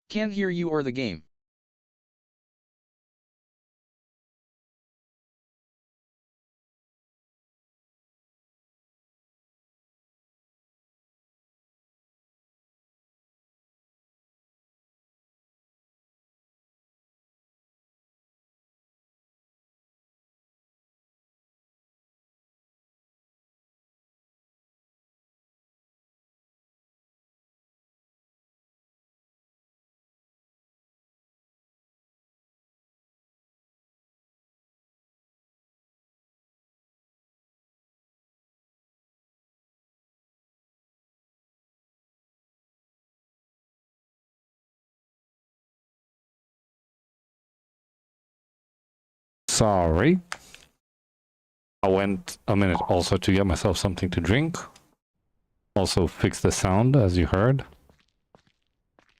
Can't hear you or the game. Sorry. I went a minute also to get myself something to drink. Also fix the sound, as you heard.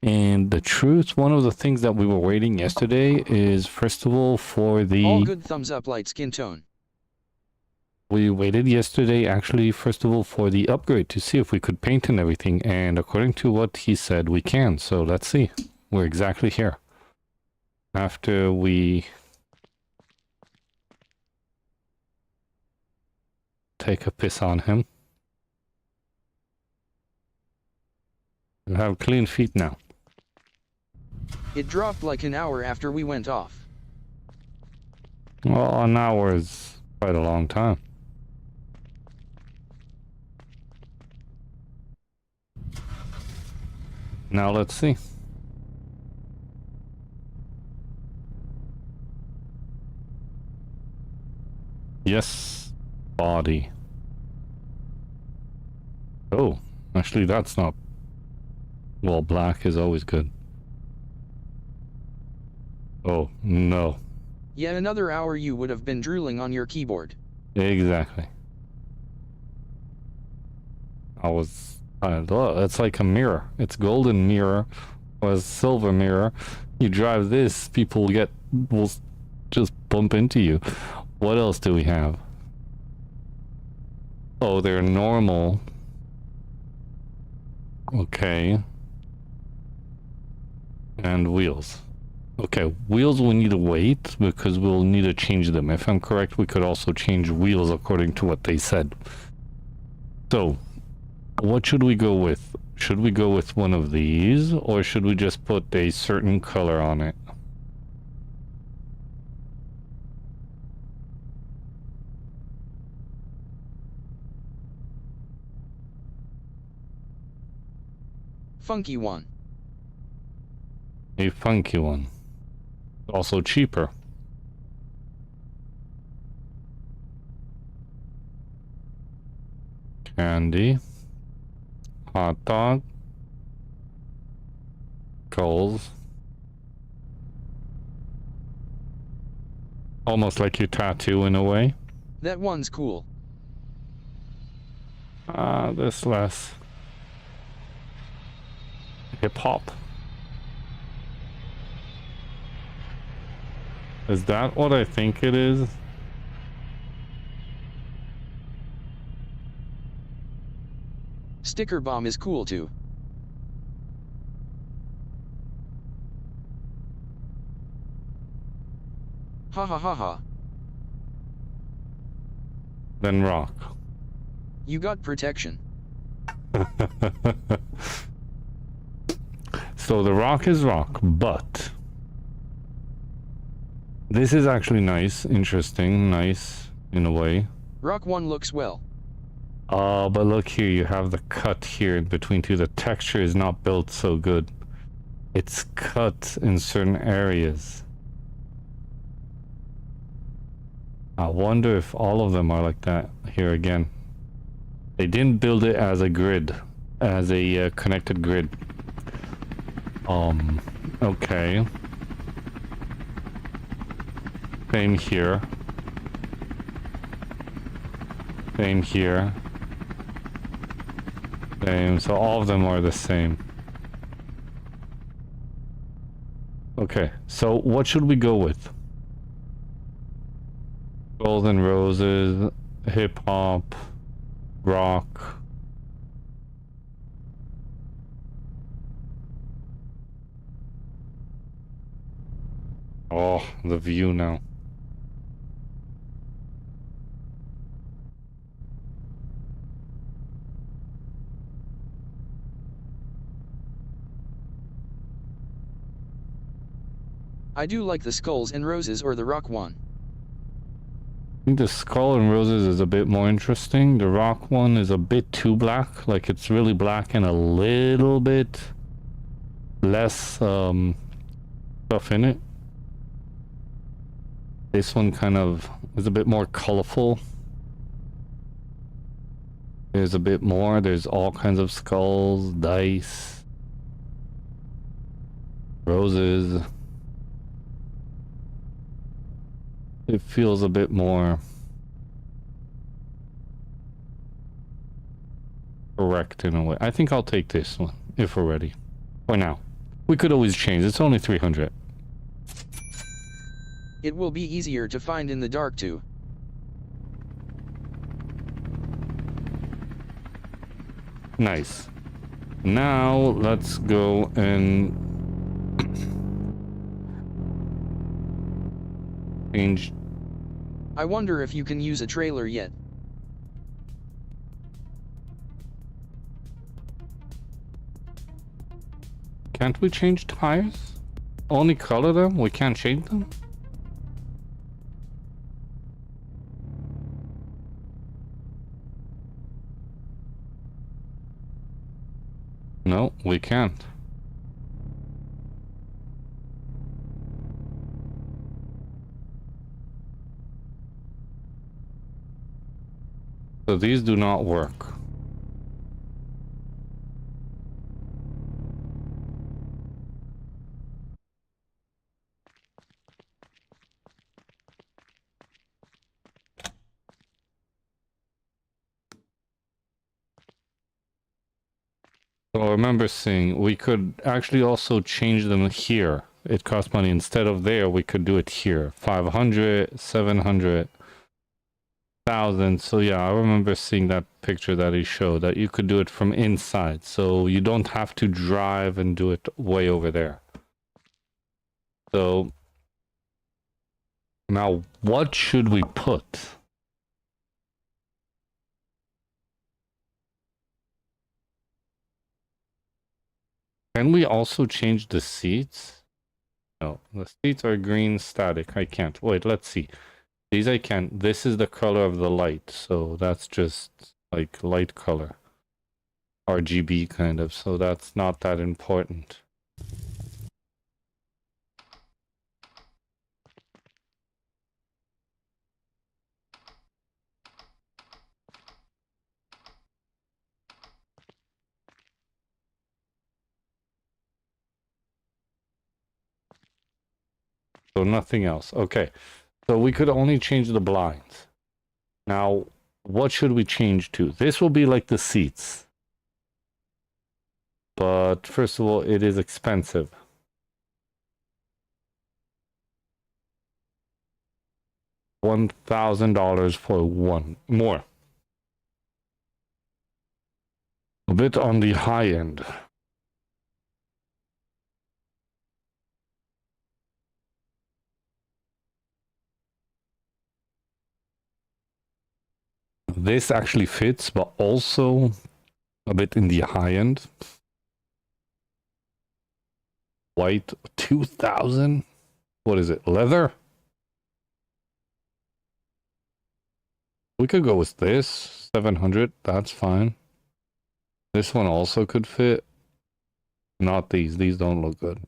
And the truth, one of the things that we were waiting yesterday is, first of all, for the... All good, thumbs up, light skin tone. We waited yesterday, actually, first of all, for the upgrade to see if we could paint and everything. And according to what he said, we can. So let's see. We're exactly here. After we take a piss on him. You have clean feet now. It dropped like an hour after we went off. Well, an hour is quite a long time. Now let's see. Yes, body. Oh, actually that's not... Well, black is always good. Oh, no. Yet another hour you would have been drooling on your keyboard. Exactly. I was... it's like a mirror. It's golden mirror. Was silver mirror. You drive this, people will just bump into you. What else do we have? Oh, they're normal. Okay. And wheels. Okay, wheels we need to wait because we'll need to change them. If I'm correct, we could also change wheels according to what they said. So, what should we go with? Should we go with one of these, or should we just put a certain color on it? Funky one. A funky one. Also cheaper. Candy. Hot dog. Goals. Almost like your tattoo in a way. That one's cool. This less. Hip-hop. Is that what I think it is? Sticker bomb is cool too. Ha ha ha ha. Then rock. You got protection. So the rock is rock, but this is actually nice, interesting, nice in a way. Rock one looks well. But look here, you have the cut here in between two. The texture is not built so good. It's cut in certain areas. I wonder if all of them are like that here again. They didn't build it as a grid, as a connected grid. Okay. Same here. Same here. Same, so all of them are the same. Okay, so what should we go with? Golden Roses, hip hop, rock. Oh, the view now. I do like the skulls and roses or the rock one. I think the skull and roses is a bit more interesting. The rock one is a bit too black. Like it's really black and a little bit less stuff in it. This one kind of is a bit more colorful. There's a bit more. There's all kinds of skulls, dice, roses. It feels a bit more correct in a way. I think I'll take this one if we're ready. For now. We could always change. It's only 300. It will be easier to find in the dark too. Nice. Now let's go and change. I wonder if you can use a trailer yet. Can't we change tires? Only color them? We can't change them? No, we can't. So these do not work. So I remember seeing we could actually also change them here. It costs money. Instead of there, we could do it here. 500, 700, 1,000. So yeah, I remember seeing that picture that he showed, that you could do it from inside. So you don't have to drive and do it way over there. So now what should we put? Can we also change the seats? No, the seats are green static. I can't. Wait, let's see. These I can. This is the color of the light, so that's just like light color. RGB kind of, so that's not that important. So nothing else. Okay. So we could only change the blinds. Now, what should we change to? This will be like the seats. But first of all, it is expensive. $1,000 for one more. A bit on the high end. This actually fits, but also a bit in the high end. White, 2,000. What is it? Leather? We could go with this. 700. That's fine. This one also could fit. Not these. These don't look good.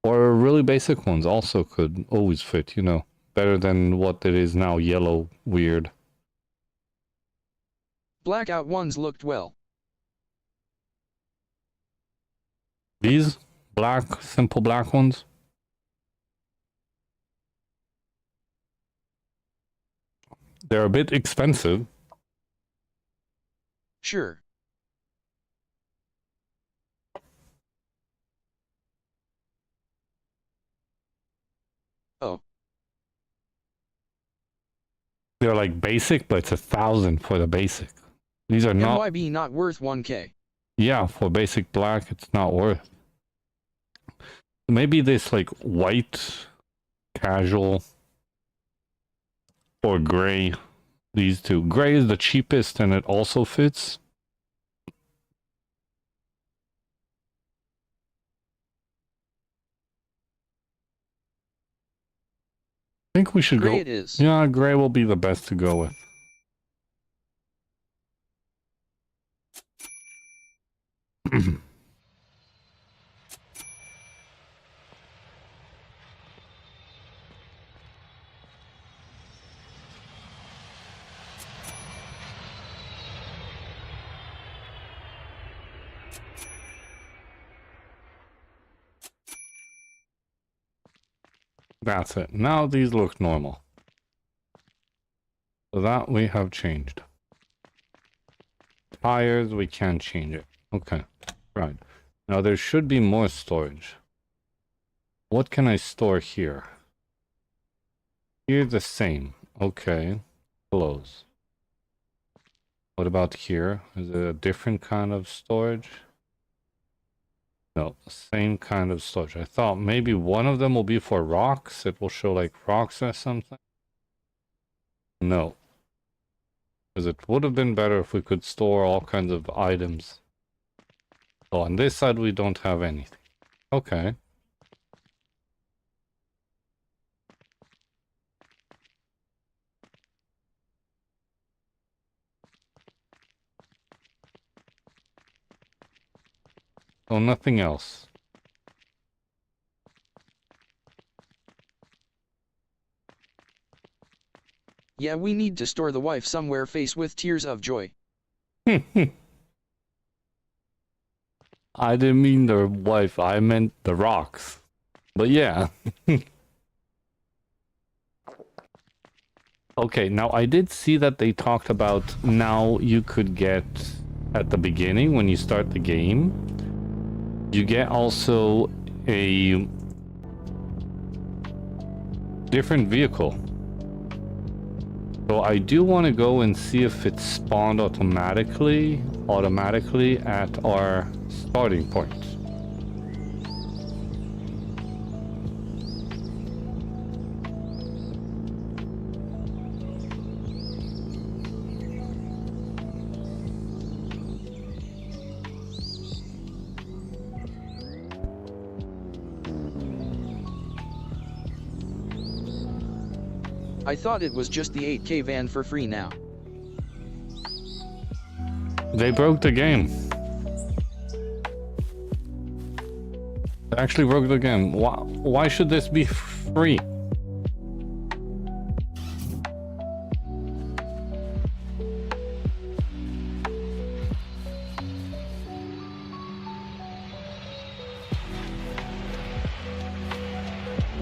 Or really basic ones also could always fit, you know. Better than what it is now, yellow, weird. Blackout ones looked well. These black, simple black ones. They're a bit expensive. Sure. Oh. They're like basic, but it's 1,000 for the basic. These are not. MYB not worth 1K. Yeah, for basic black, it's not worth. Maybe this like white, casual, or gray. These two. Gray is the cheapest and it also fits. I think we should Gray go. it is. Yeah, gray will be the best to go with. That's it. Now these look normal. So that we have changed. Tires, we can change it. Okay, right. Now there should be more storage. What can I store here? Here the same. Okay, close. What about here? Is it a different kind of storage? No, same kind of storage. I thought maybe one of them will be for rocks. It will show like rocks or something. No. Because it would have been better if we could store all kinds of items. So on this side we don't have anything. Okay. So nothing else. Yeah, we need to store the wife somewhere faced with tears of joy. I didn't mean the wife, I meant the rocks. But yeah. Okay, now I did see that they talked about now you could get at the beginning when you start the game. You get also a different vehicle. So I do want to go and see if it's spawned automatically at our starting point. I thought it was just the 8K van for free now. They broke the game. They actually broke the game. Why should this be free?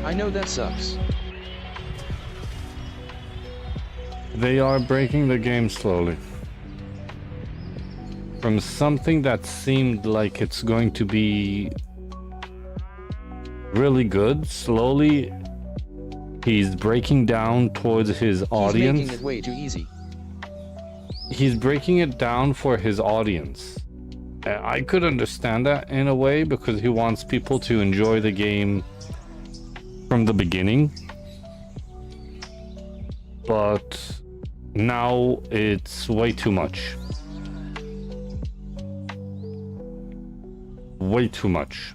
I know that sucks. They are breaking the game slowly. From something that seemed like it's going to be really good, slowly he's breaking down towards his audience. He's making it way too easy. He's breaking it down for his audience. I could understand that in a way because he wants people to enjoy the game from the beginning. But now it's way too much. Way too much.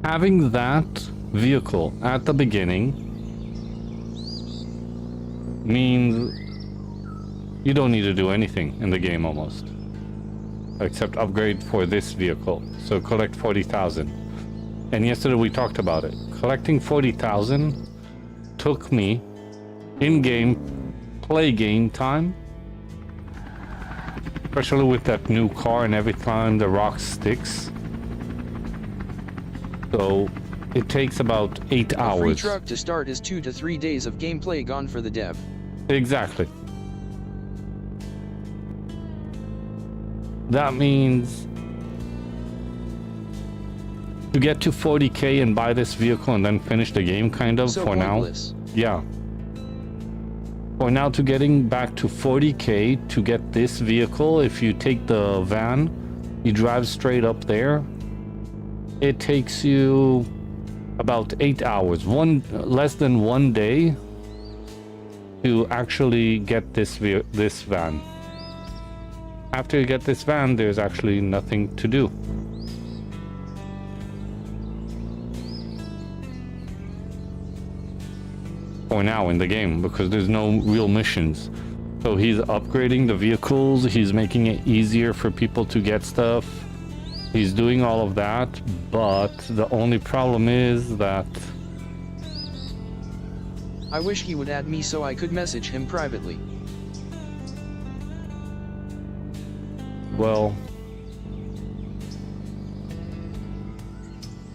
Having that vehicle at the beginning means you don't need to do anything in the game almost. Except upgrade for this vehicle. So collect 40,000. And yesterday we talked about it. Collecting 40,000 took me in-game play game time. Especially with that new car and every time the rock sticks. So it takes about 8 hours. A free truck to start is 2 to 3 days of gameplay gone for the dev. Exactly. That means to get to 40k and buy this vehicle and then finish the game, kind of, So for pointless. now. Yeah. For now, to getting back to 40k to get this vehicle, if you take the van, you drive straight up there, it takes you about 8 hours, less than 1 day to actually get this van. After you get this van, there's actually nothing to do. For now in the game, because there's no real missions. So he's upgrading the vehicles, he's making it easier for people to get stuff. He's doing all of that, but the only problem is that... I wish he would add me so I could message him privately. Well,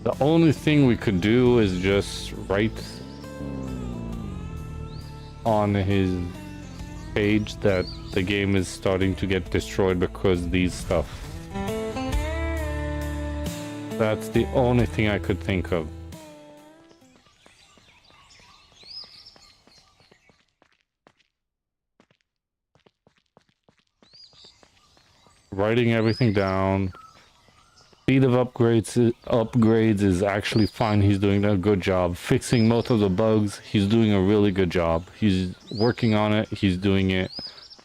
the only thing we could do is just write on his page that the game is starting to get destroyed because these stuff. That's the only thing I could think of. Writing everything down. Speed of upgrades is actually fine. He's doing a good job. Fixing most of the bugs, he's doing a really good job. He's working on it. He's doing it.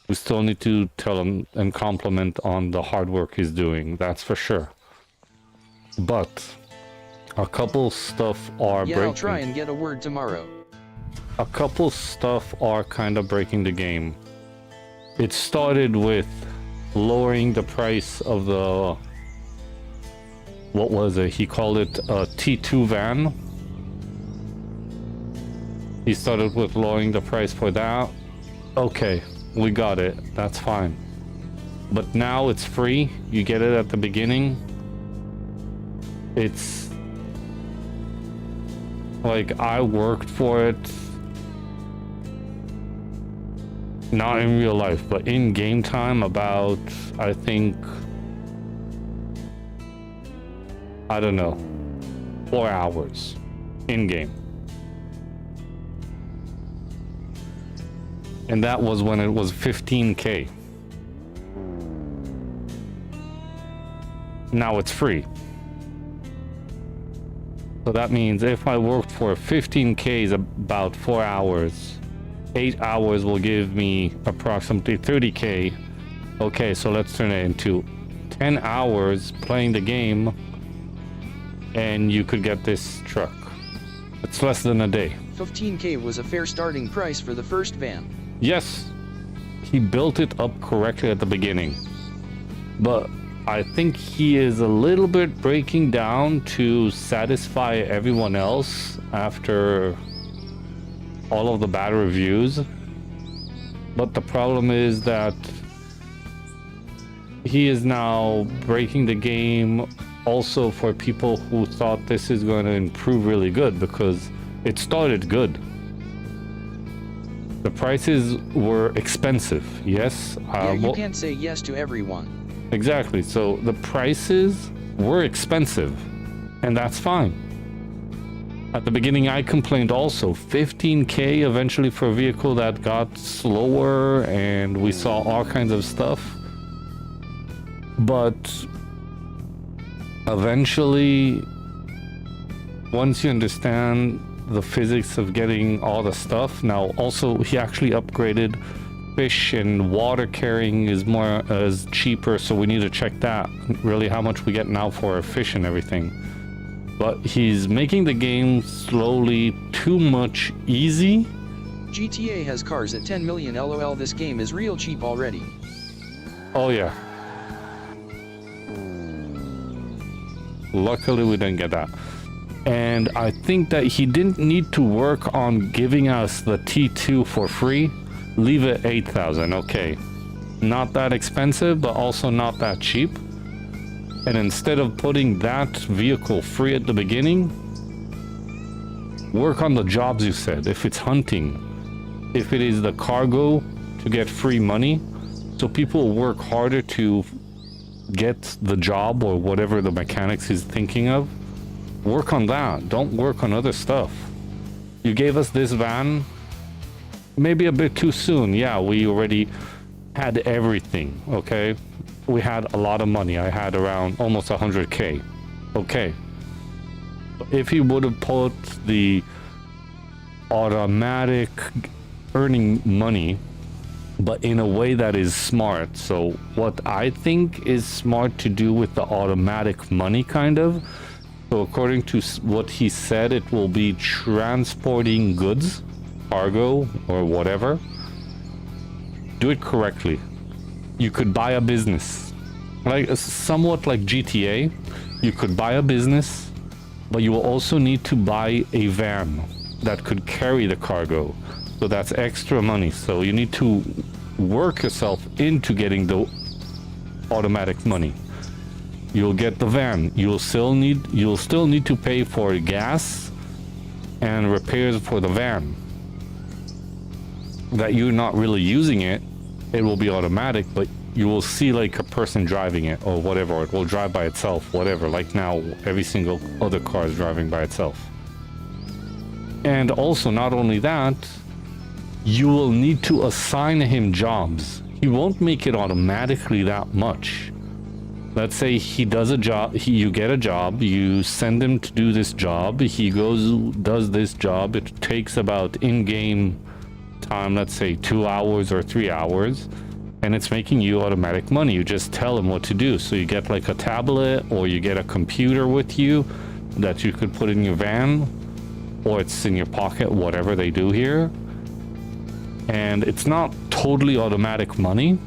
We still need to tell him and compliment on the hard work he's doing. That's for sure. But a couple stuff are breaking. I'll try and get a word tomorrow. A couple stuff are kind of breaking the game. It started with lowering the price of the... What was it? He called it a T2 van. He started with lowering the price for that. Okay, we got it. That's fine. But now it's free. You get it at the beginning. It's like I worked for it. Not in real life, but in game time about, I think, I don't know, 4 hours in game. And that was when it was 15k. Now it's free. So that means if I worked for 15k is about 4 hours. 8 hours will give me approximately 30k. Okay, so let's turn it into 10 hours playing the game and you could get this truck. It's less than a day. 15k was a fair starting price for the first van. Yes, he built it up correctly at the beginning. But I think he is a little bit breaking down to satisfy everyone else after all of the bad reviews. But the problem is that he is now breaking the game also for people who thought this is going to improve really good, because it started good. The prices were expensive, yes. Yeah, you can't say yes to everyone. Exactly, so the prices were expensive, and that's fine. At the beginning I complained also, 15k eventually for a vehicle that got slower, and we saw all kinds of stuff. But eventually, once you understand the physics of getting all the stuff, now also he actually upgraded fish and water carrying is cheaper, so we need to check that, really how much we get now for our fish and everything. But he's making the game slowly too much easy. GTA has cars at 10 million LOL. This game is real cheap already. Oh yeah. Luckily we didn't get that. And I think that he didn't need to work on giving us the T2 for free. Leave it 8,000, okay. Not that expensive, but also not that cheap. And instead of putting that vehicle free at the beginning, work on the jobs you said. If it's hunting, if it is the cargo to get free money, so people work harder to get the job or whatever the mechanics is thinking of. Work on that. Don't work on other stuff. You gave us this van maybe a bit too soon. Yeah, we already had everything, okay? We had a lot of money. I had around almost 100k. Okay. If he would have put the automatic earning money, but in a way that is smart. So what I think is smart to do with the automatic money, kind of. So according to what he said, it will be transporting goods, cargo, or whatever. Do it correctly. You could buy a business, like somewhat like GTA. You could buy a business, but you will also need to buy a van that could carry the cargo. So that's extra money. So you need to work yourself into getting the automatic money. You'll get the van. You'll still need to pay for gas and repairs for the van. That you're not really using it, it will be automatic, but you will see like a person driving it or whatever. It will drive by itself, whatever. Like now, every single other car is driving by itself. And also, not only that, you will need to assign him jobs. He won't make it automatically that much. Let's say he does a job, you get a job, you send him to do this job, he goes, does this job, it takes about in-game time, let's say 2 hours or 3 hours, and it's making you automatic money. You just tell him what to do. So you get like a tablet, or you get a computer with you that you could put in your van, or it's in your pocket, whatever they do here. And it's not totally automatic money,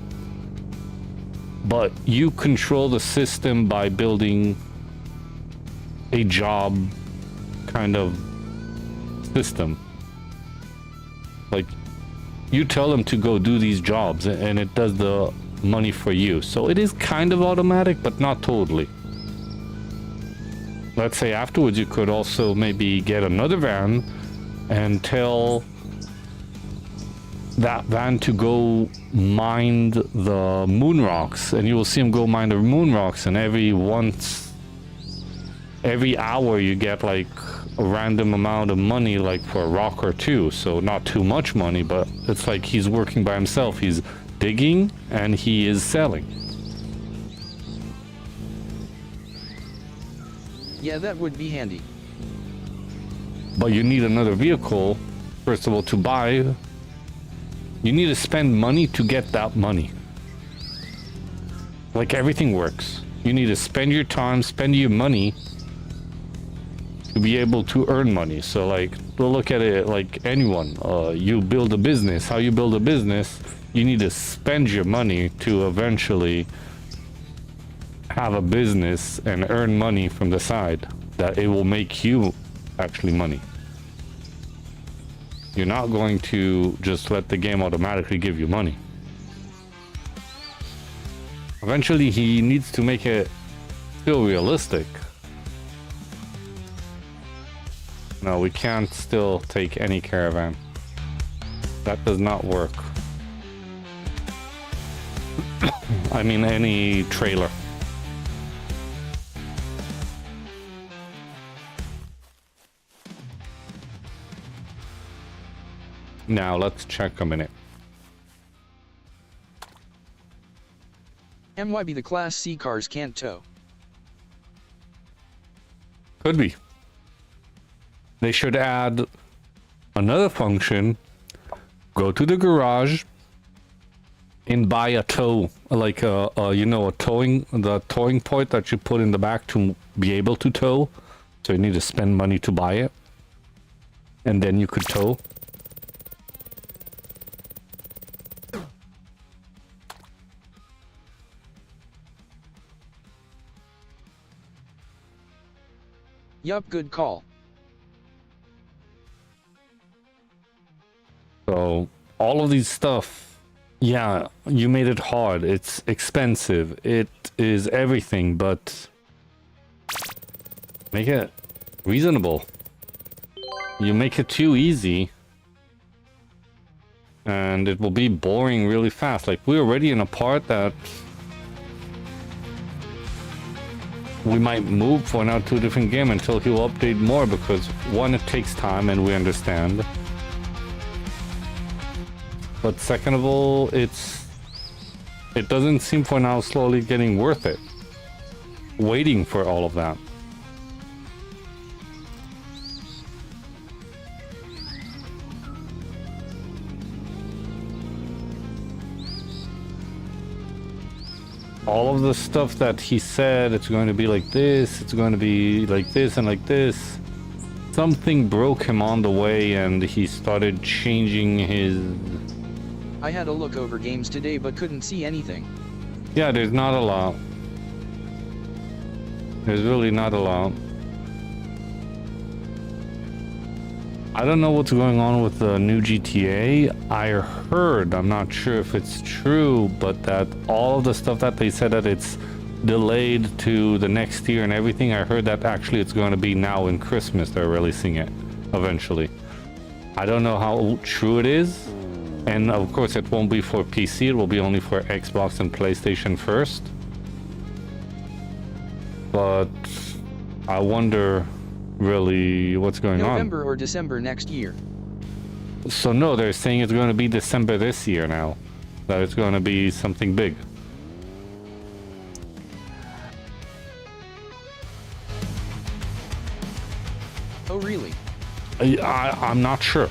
but you control the system by building a job kind of system. Like, you tell them to go do these jobs and it does the money for you. So it is kind of automatic, but not totally. Let's say afterwards you could also maybe get another van and tell that van to go mine the moon rocks, and you will see him go mine the moon rocks, and every hour you get like a random amount of money, like for a rock or two. So not too much money, but it's like he's working by himself. He's digging and he is selling. Yeah, that would be handy. But you need another vehicle, first of all, to buy. You need to spend money to get that money. Like everything works. You need to spend your time, spend your money to be able to earn money. So like, we'll look at it like anyone. You build a business. How you build a business, you need to spend your money to eventually have a business and earn money from the side. That it will make you actually money. You're not going to just let the game automatically give you money. Eventually, he needs to make it feel realistic. No, we can't still take any caravan. That does not work. I mean, any trailer. Now, let's check a minute. MYB, the Class C cars can't tow. Could be. They should add another function. Go to the garage and buy a tow, like you know, the towing point that you put in the back to be able to tow. So you need to spend money to buy it, and then you could tow. Yup, good call. So all of these stuff, yeah, you made it hard. It's expensive. It is everything, but make it reasonable. You make it too easy, and it will be boring really fast. Like, we're already in a part that we might move for now to a different game until he'll update more, because one, it takes time and we understand. But second of all, it doesn't seem for now slowly getting worth it. Waiting for all of that. All of the stuff that he said, it's going to be like this, it's going to be like this and like this. Something broke him on the way and he started changing his... I had a look over games today but couldn't see anything. Yeah, there's not a lot. There's really not a lot. I don't know what's going on with the new GTA. I heard, I'm not sure if it's true, but that all of the stuff that they said that it's delayed to the next year and everything, I heard that actually it's going to be now in Christmas they're releasing it, eventually. I don't know how true it is. And of course it won't be for PC, it will be only for Xbox and PlayStation first. But I wonder really what's going on. November or December next year. So no, they're saying it's going to be December this year now. That it's going to be something big. Oh really? I'm not sure.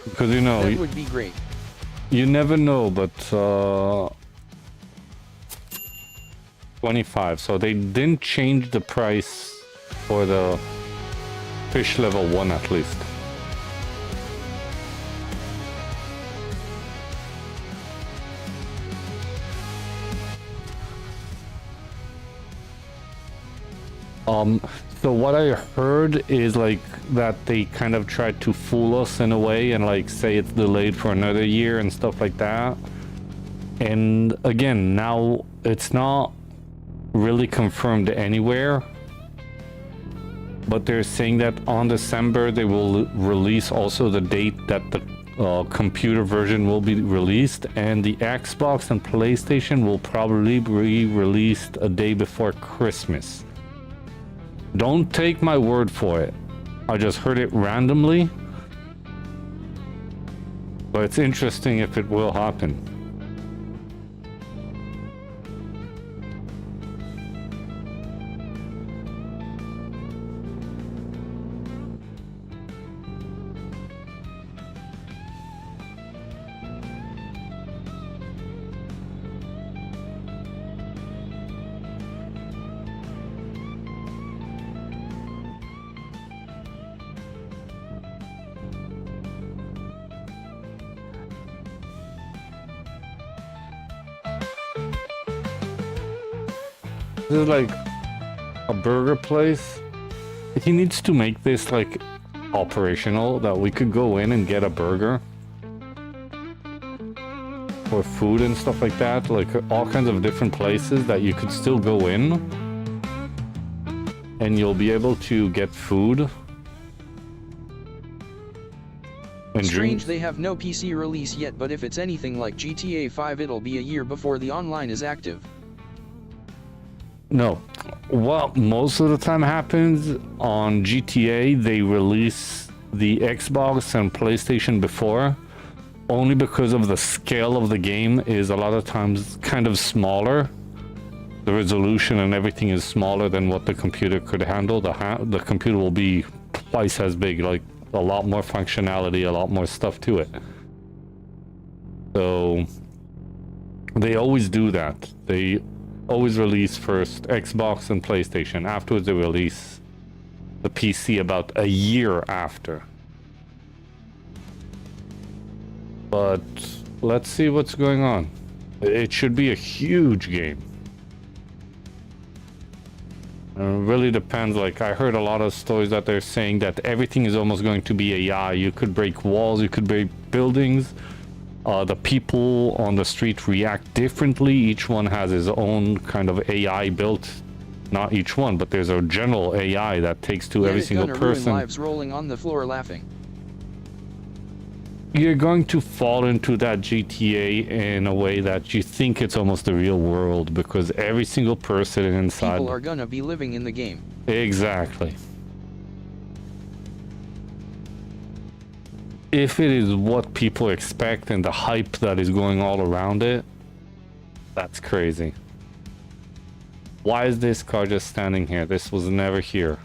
Because you know... That would be great. You never know, but... 25, so they didn't change the price for the fish level 1 at least. So what I heard is like that they kind of tried to fool us in a way and like say it's delayed for another year and stuff like that. And again, now it's not really confirmed anywhere, but they're saying that on December they will release also the date that the computer version will be released, and the Xbox and PlayStation will probably be released a day before Christmas. Don't take my word for it, I just heard it randomly, but it's interesting if it will happen. This is like a burger place. He needs to make this like operational, that we could go in and get a burger or food and stuff like that, like all kinds of different places that you could still go in and you'll be able to get food and Strange drinks. they have no PC release yet, but if it's anything like GTA 5 it'll be a year before the online is active. No. What most of the time happens on GTA, they release the Xbox and PlayStation before, only because of the scale of the game is a lot of times kind of smaller. The resolution and everything is smaller than what the computer could handle. The computer will be twice as big, like a lot more functionality, a lot more stuff to it. So they always do that. They always release first Xbox and PlayStation. Afterwards they release the PC about a year after. But let's see what's going on. It should be a huge game. It really depends. Like I heard a lot of stories that they're saying that everything is almost going to be AI. You could break walls, you could break buildings. The people on the street react differently. Each one has his own kind of AI built. Not each one, but there's a general AI that takes to every single person. Ruin lives rolling on the floor laughing. you're going to fall into that GTA in a way that you think it's almost the real world because every single person inside. People are gonna be living in the game. Exactly. If it is what people expect and the hype that is going all around it, that's crazy. Why is this car just standing here? This was never here.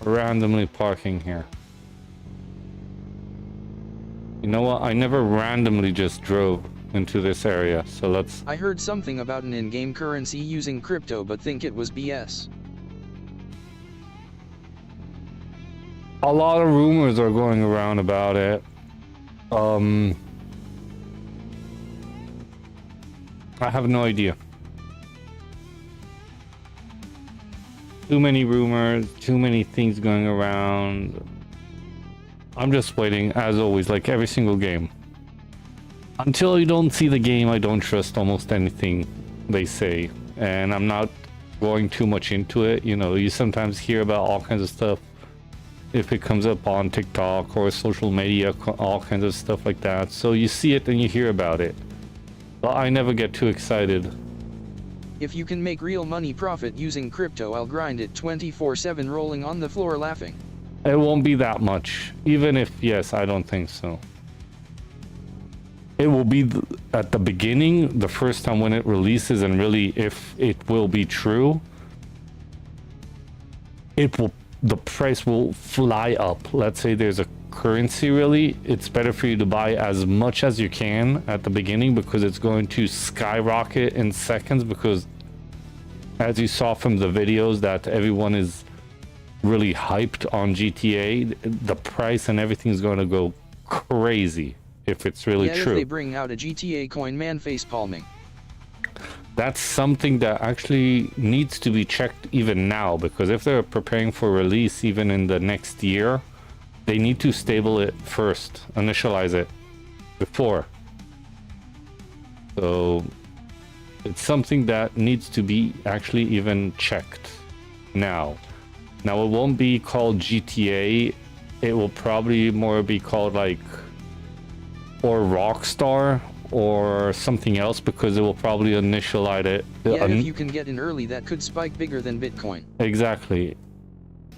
Randomly parking here. You know what? I never randomly just drove into this area, so let's... I heard something about an in-game currency using crypto but think it was BS. A lot of rumors are going around about it. I have no idea. Too many rumors, too many things going around. I'm just waiting, as always, like every single game. Until you don't see the game, I don't trust almost anything they say. And I'm not going too much into it. You know, you sometimes hear about all kinds of stuff. If it comes up on TikTok or social media, all kinds of stuff like that. So you see it and you hear about it. But I never get too excited. If you can make real money profit using crypto, I'll grind it 24/7 rolling on the floor laughing. It won't be that much. Even if, yes, I don't think so. It will be at the beginning, the first time when it releases, and really if it will be true, the price will fly up. Let's say there's a currency, really, it's better for you to buy as much as you can at the beginning because it's going to skyrocket in seconds, because as you saw from the videos that everyone is really hyped on GTA, the price and everything is going to go crazy if it's really true. If they bring out a GTA coin, man face palming. That's something that actually needs to be checked even now, because if they're preparing for release even in the next year, they need to stable it first, initialize it before. So it's something that needs to be actually even checked now. Now it won't be called GTA, it will probably more be called like or Rockstar or something else, because it will probably initialize it. Yeah, if you can get in early, that could spike bigger than Bitcoin. Exactly.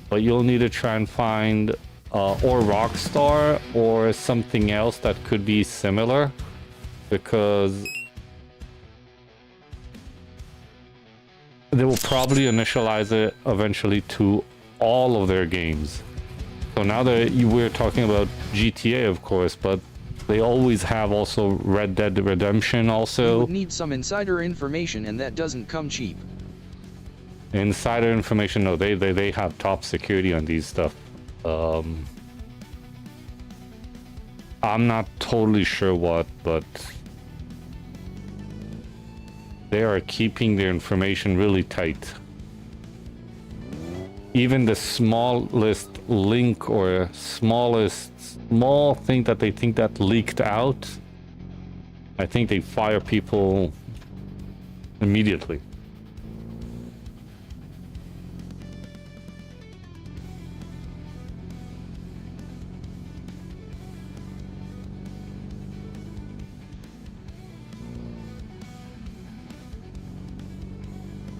But you'll need to try and find or Rockstar or something else that could be similar, because they will probably initialize it eventually to all of their games. So now that we're talking about GTA, of course, but they always have also Red Dead Redemption also. You would need some insider information, and that doesn't come cheap. Insider information, no, they have top security on these stuff. I'm not totally sure what, but they are keeping their information really tight. Even the smallest link or smallest small thing that they think that leaked out, I think they fire people immediately.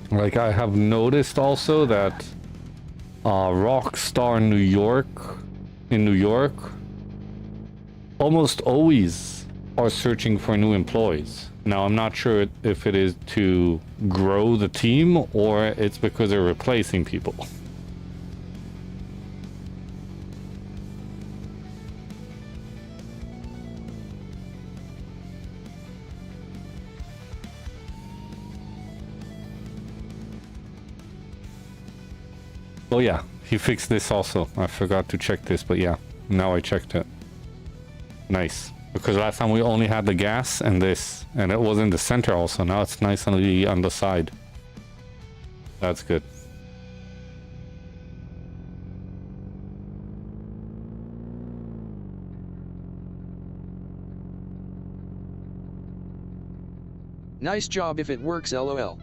Like, I have noticed also that Rockstar New York, in New York, almost always are searching for new employees. Now, I'm not sure if it is to grow the team or it's because they're replacing people. Oh yeah, he fixed this also. I forgot to check this, but yeah, now I checked it. Nice. Because last time we only had the gas and this, and it was in the center also. Now it's nice on the side. That's good. Nice job if it works, lol.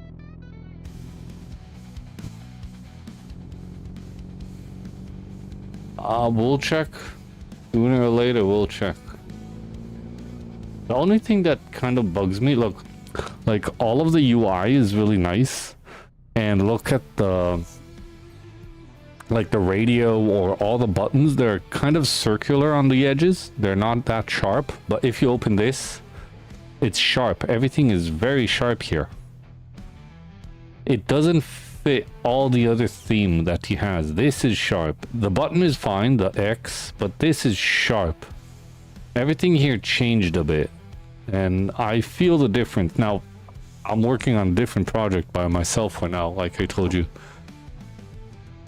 We'll check. Sooner or later, we'll check. The only thing that kind of bugs me, look, like all of the UI is really nice. And look at the, like the radio or all the buttons, they're kind of circular on the edges. They're not that sharp, but if you open this, it's sharp. Everything is very sharp here. It doesn't fit all the other theme that he has. This is sharp. The button is fine, the X, but this is sharp. Everything here changed a bit, and I feel the difference. Now, I'm working on a different project by myself for now, like I told you.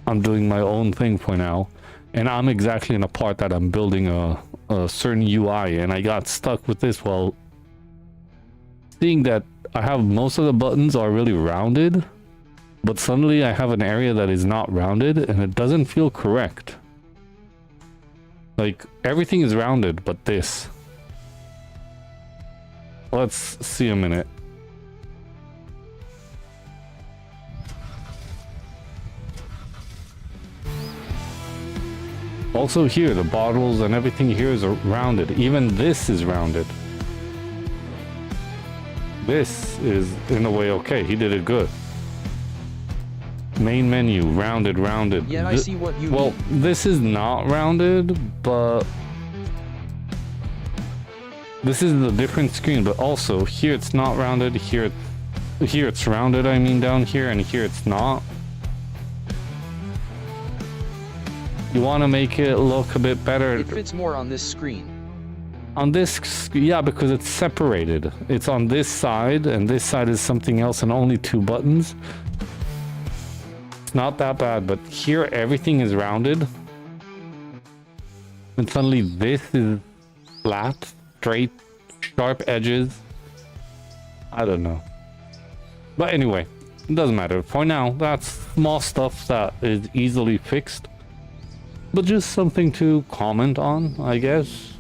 I'm doing my own thing for now, and I'm exactly in a part that I'm building a certain UI, and I got stuck with this while seeing that I have most of the buttons are really rounded, but suddenly I have an area that is not rounded, and it doesn't feel correct. Like, everything is rounded, but this. Let's see a minute. Also here, the bottles and everything here is rounded. Even this is rounded. This is, in a way, okay. He did it good. Main menu, rounded, rounded. Yeah, I see what you Well, mean. this is not rounded, but this is a different screen. But also, here it's not rounded. Here it's rounded, I mean, down here, and here it's not. You want to make it look a bit better. It fits more on this screen. On this, yeah, because it's separated. It's on this side, and this side is something else, and only two buttons. It's not that bad, but here everything is rounded. And suddenly this is flat, straight, sharp edges. I don't know. But anyway, it doesn't matter. For now, that's small stuff that is easily fixed. But just something to comment on, I guess.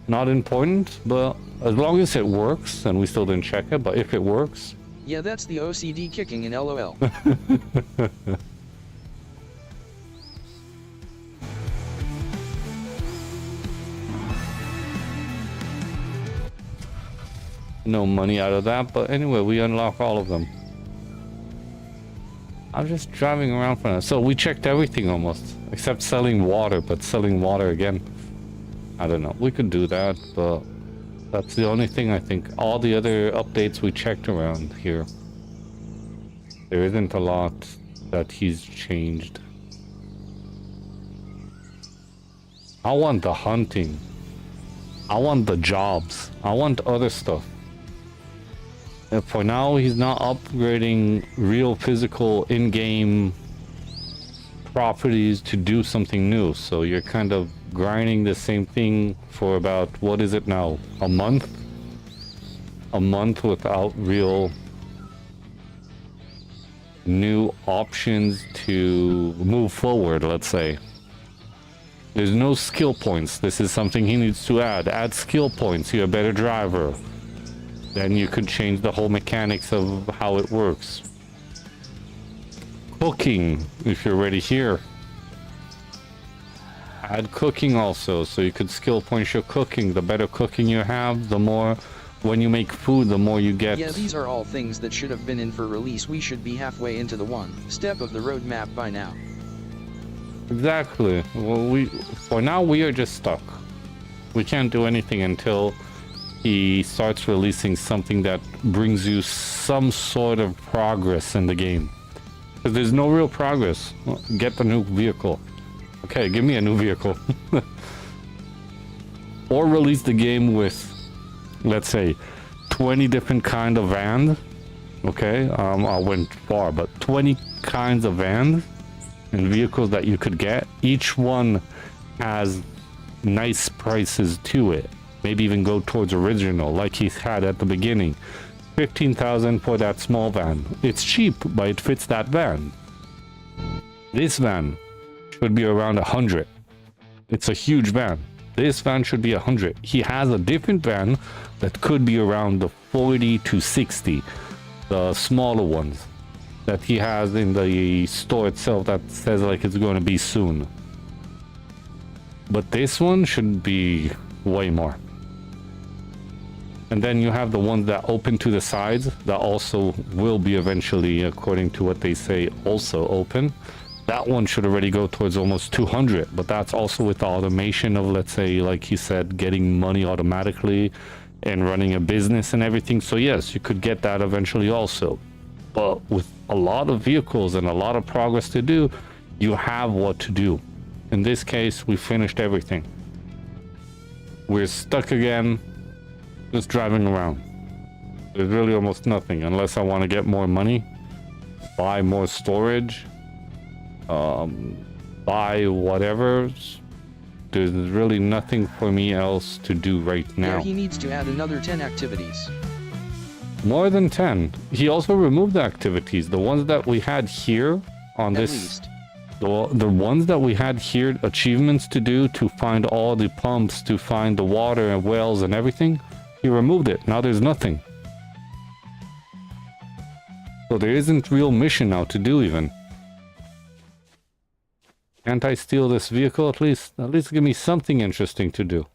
Not important, but as long as it works, and we still didn't check it, but if it works... Yeah, that's the OCD kicking in LOL. No money out of that, but anyway, we unlock all of them. I'm just driving around for now. So we checked everything almost, except selling water, but selling water again. I don't know. We could do that, but that's the only thing I think. All the other updates we checked around here. There isn't a lot that he's changed. I want the hunting. I want the jobs. I want other stuff. And for now, he's not upgrading real physical in-game properties to do something new. So you're kind of grinding the same thing for about, what is it now? A month? A month without real new options to move forward, let's say. There's no skill points. This is something he needs to add. Add skill points. You're a better driver. Then you could change the whole mechanics of how it works. Cooking, if you're already here. Add cooking also, so you could skill point your cooking. The better cooking you have, the more, when you make food, the more you get. Yeah, these are all things that should have been in for release. We should be halfway into the one step of the roadmap by now. Exactly. Well, for now we are just stuck. We can't do anything until he starts releasing something that brings you some sort of progress in the game. Because there's no real progress. Well, get the new vehicle. Okay, give me a new vehicle. Or release the game with, let's say, 20 different kind of vans. Okay, I went far, but 20 kinds of vans and vehicles that you could get. Each one has nice prices to it. Maybe even go towards original, like he's had at the beginning. 15,000 for that small van. It's cheap, but it fits that van. This van should be around 100. It's a huge van. This van should be 100. He has a different van that could be around the 40 to 60, the smaller ones that he has in the store itself that says like it's going to be soon. But this one should be way more. And then you have the ones that open to the sides that also will be eventually, according to what they say, also open. That one should already go towards almost 200, but that's also with the automation of, let's say, like he said, getting money automatically and running a business and everything. So yes, you could get that eventually also. But with a lot of vehicles and a lot of progress to do, you have what to do. In this case, we finished everything. We're stuck again, just driving around. There's really almost nothing, unless I want to get more money, buy more storage, buy whatever. There's really nothing for me else to do right now. Yeah, he needs to add another 10 activities. More than 10. He also removed the activities. The ones that we had here on At this... least. The ones that we had here, achievements to do, to find all the pumps, to find the water and wells and everything, he removed it. Now there's nothing. So there isn't real mission now to do even. Can't I steal this vehicle at least? At least give me something interesting to do.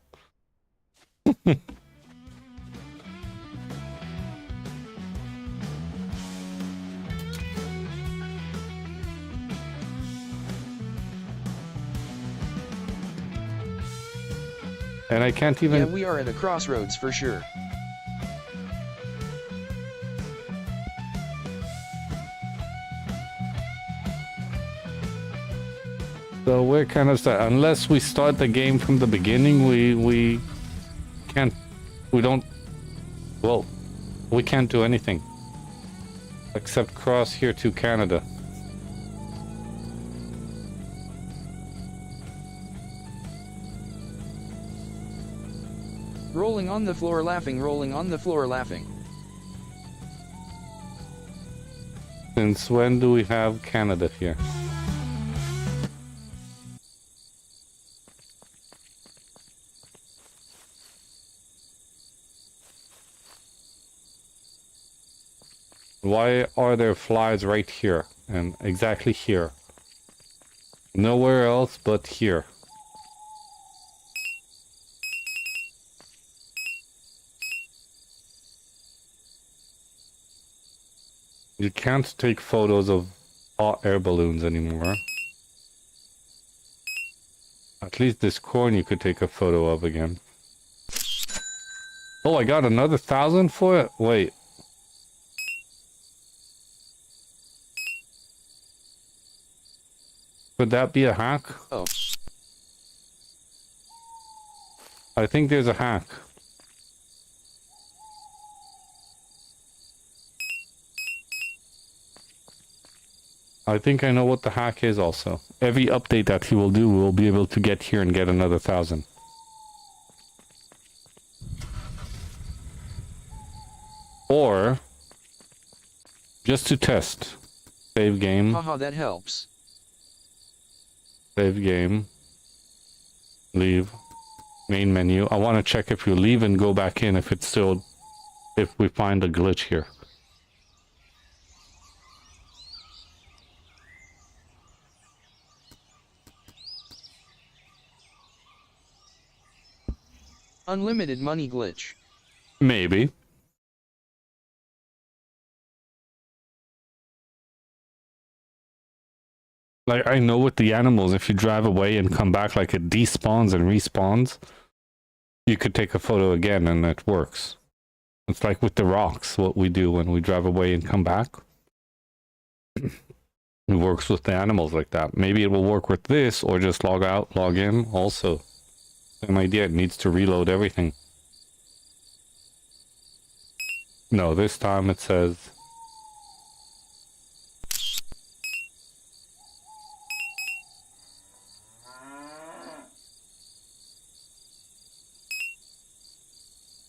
And I can't even... Yeah, we are at a crossroads for sure. So we're kind of stuck. Unless we start the game from the beginning, we can't... We don't... Well, we can't do anything. Except cross here to Canada. Rolling on the floor laughing, rolling on the floor laughing. Since when do we have Canada here? Why are there flies right here? And exactly here. Nowhere else but here. You can't take photos of hot air balloons anymore. At least this corn you could take a photo of again. Oh, I got another 1,000 for it? Wait. Could that be a hack? Oh. I think there's a hack. I think I know what the hack is also. Every update that he will do, we'll be able to get here and get another 1,000. Or, just to test. Save game. Haha, that helps. Save game. Leave. Main menu. I want to check if you leave and go back in if it's still... if we find a glitch here. Unlimited money glitch. Maybe. Like, I know with the animals, if you drive away and come back, like it despawns and respawns, you could take a photo again and it works. It's like with the rocks, what we do when we drive away and come back. It works with the animals like that. Maybe it will work with this, or just log out, log in also. Same idea, it needs to reload everything. No, this time it says...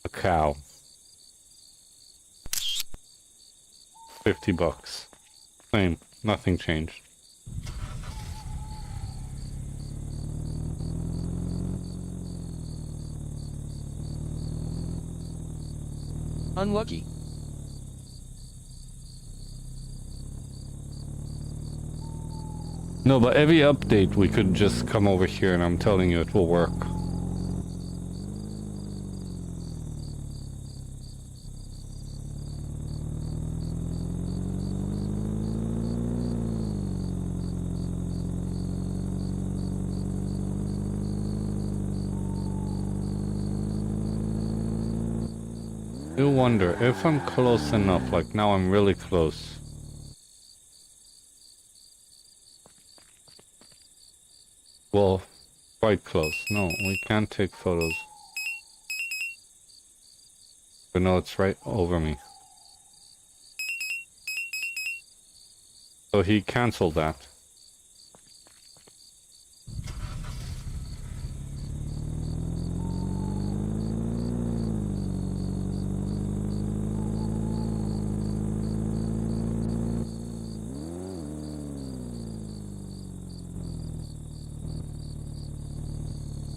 a cow. $50. Same, nothing changed. Unlucky. No, but every update we could just come over here and I'm telling you it will work. I wonder if I'm close enough, like now I'm really close. Well, quite close. No, we can't take photos. But no, it's right over me. So he canceled that.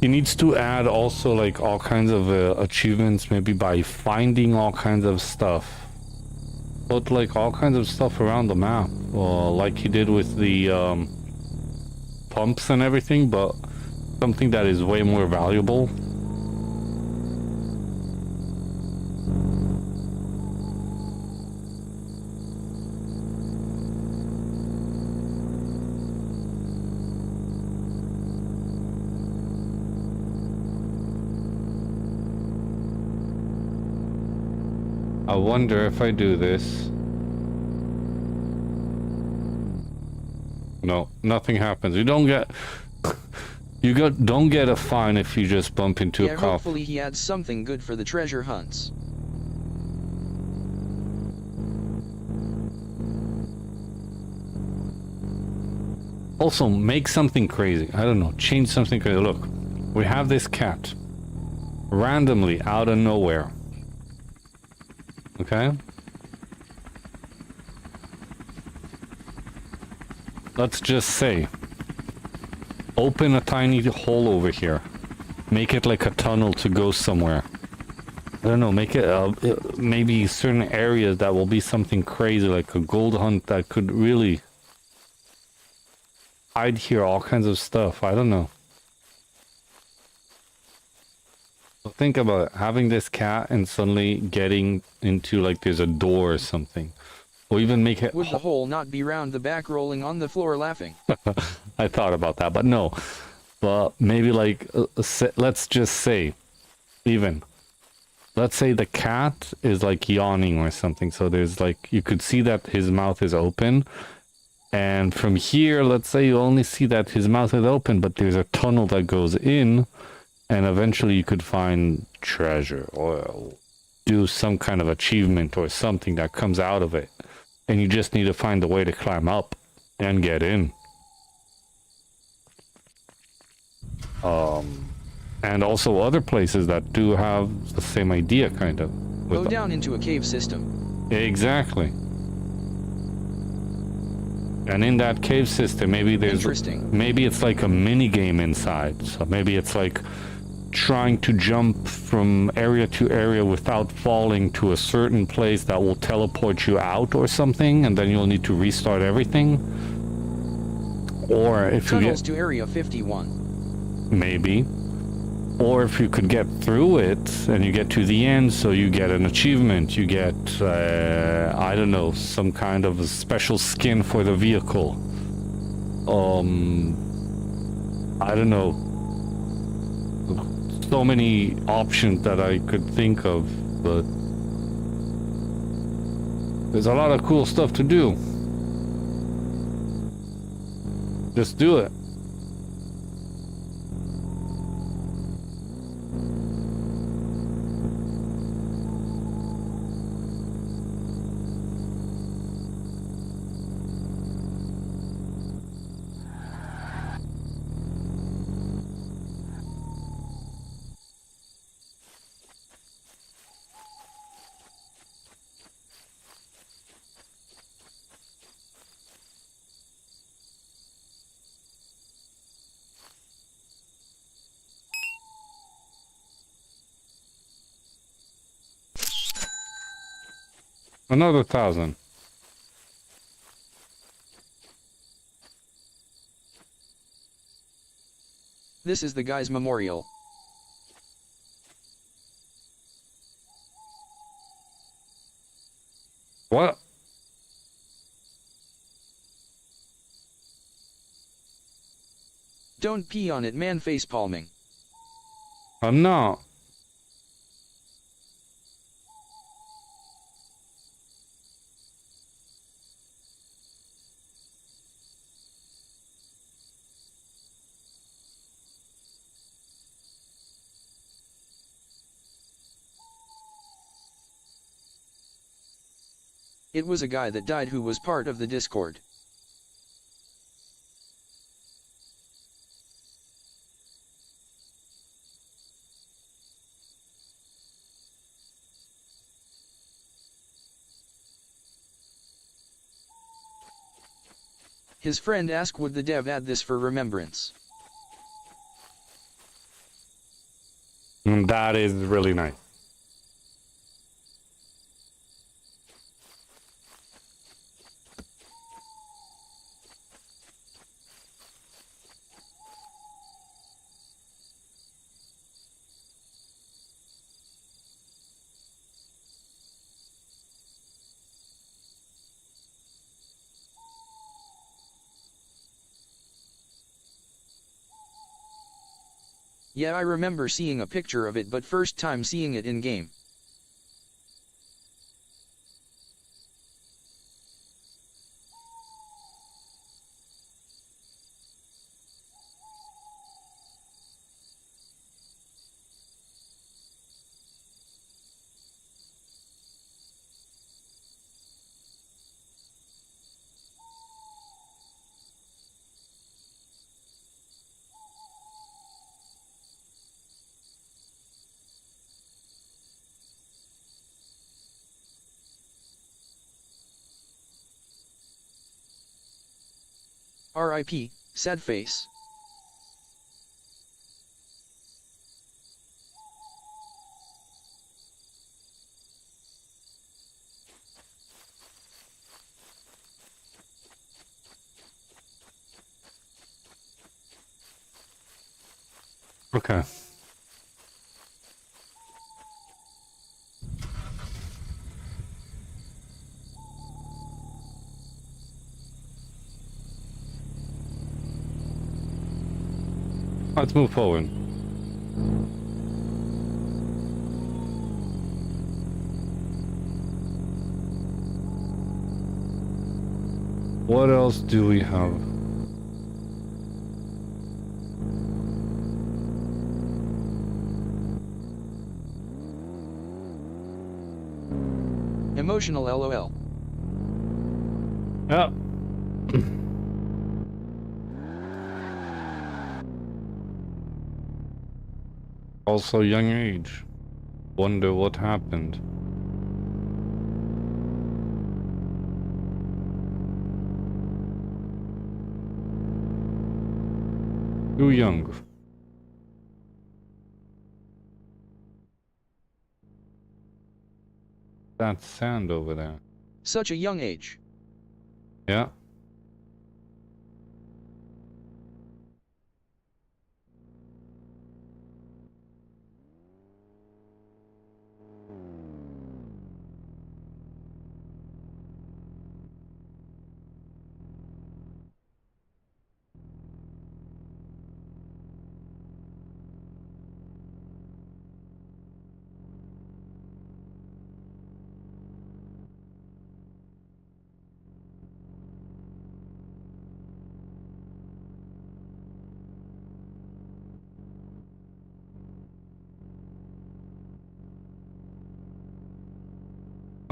He needs to add also like all kinds of achievements, maybe by finding all kinds of stuff. Put like all kinds of stuff around the map, like he did with the pumps and everything, but something that is way more valuable. I wonder if I do this. No, nothing happens. You don't get don't get a fine if you just bump into a cop. Hopefully he adds something good for the treasure hunts. Also, make something crazy. I don't know, change something crazy. Look, we have this cat. Randomly, out of nowhere. Okay? Let's just say, open a tiny hole over here. Make it like a tunnel to go somewhere. I don't know, make it maybe certain areas that will be something crazy, like a gold hunt that could really hide here, all kinds of stuff. I don't know. Think about it, having this cat and suddenly getting into like there's a door or something. Or even make it... Would the hole not be round the back, rolling on the floor laughing? I thought about that, but no. But maybe like, let's just say, even, let's say the cat is like yawning or something. So there's like, you could see that his mouth is open. And from here, let's say you only see that his mouth is open, but there's a tunnel that goes in. And eventually you could find treasure or do some kind of achievement or something that comes out of it. And you just need to find a way to climb up and get in. And also other places that do have the same idea, kind of. Go down into a cave system. Exactly. And in that cave system, maybe there's... Interesting. Maybe it's like a mini game inside. So maybe it's like trying to jump from area to area without falling to a certain place that will teleport you out or something, and then you'll need to restart everything. Or if Tunnels you to Area 51. Maybe. Or if you could get through it and you get to the end, so you get an achievement, you get, I don't know, some kind of a special skin for the vehicle. I don't know. So many options that I could think of, but there's a lot of cool stuff to do. Just do it. Another 1,000. This is the guy's memorial. What? Don't pee on it, man. Face palming. I'm not. It was a guy that died who was part of the Discord. His friend asked would the dev add this for remembrance. That is really nice. Yeah, I remember seeing a picture of it, but first time seeing it in game. RIP, sad face. Okay. Let's move forward. What else do we have? Emotional LOL. Yeah. Also young age. Wonder what happened. Too young. That sand over there. Such a young age. Yeah.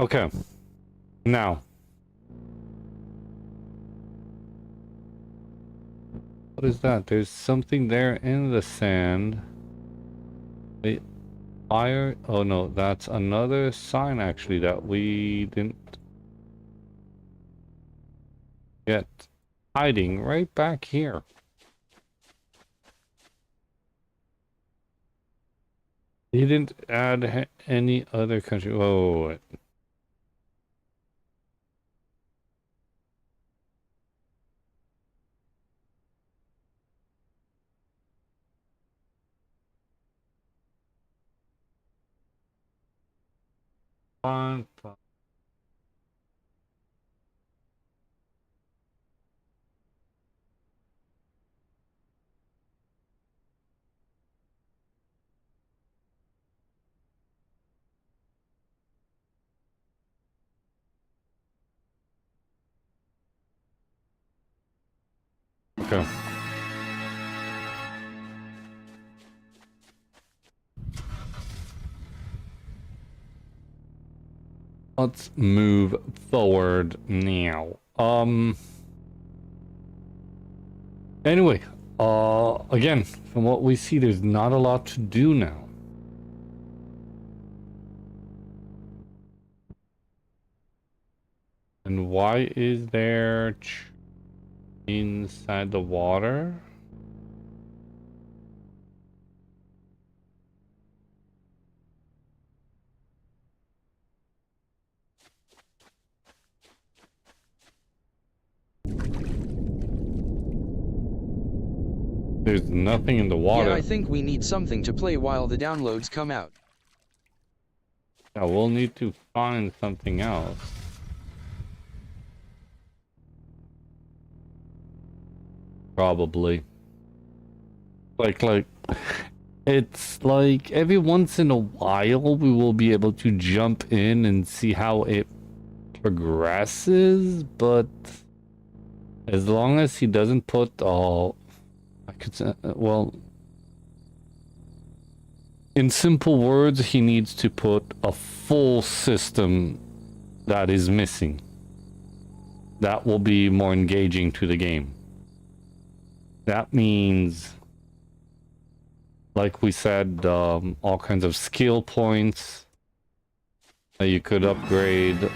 Okay. Now. What is that? There's something there in the sand. The fire. Oh no, that's another sign actually that we didn't get. Hiding right back here. He didn't add any other country. Oh, wait. Fine. Okay. Let's move forward now. Anyway, again, from what we see, there's not a lot to do now. And why is there inside the water? There's nothing in the water. Yeah, I think we need something to play while the downloads come out. Yeah, we'll need to find something else. Probably. Like, it's like every once in a while we will be able to jump in and see how it progresses, but as long as he doesn't put I could say, well, in simple words, he needs to put a full system that is missing. That will be more engaging to the game. That means, like we said, all kinds of skill points that you could upgrade.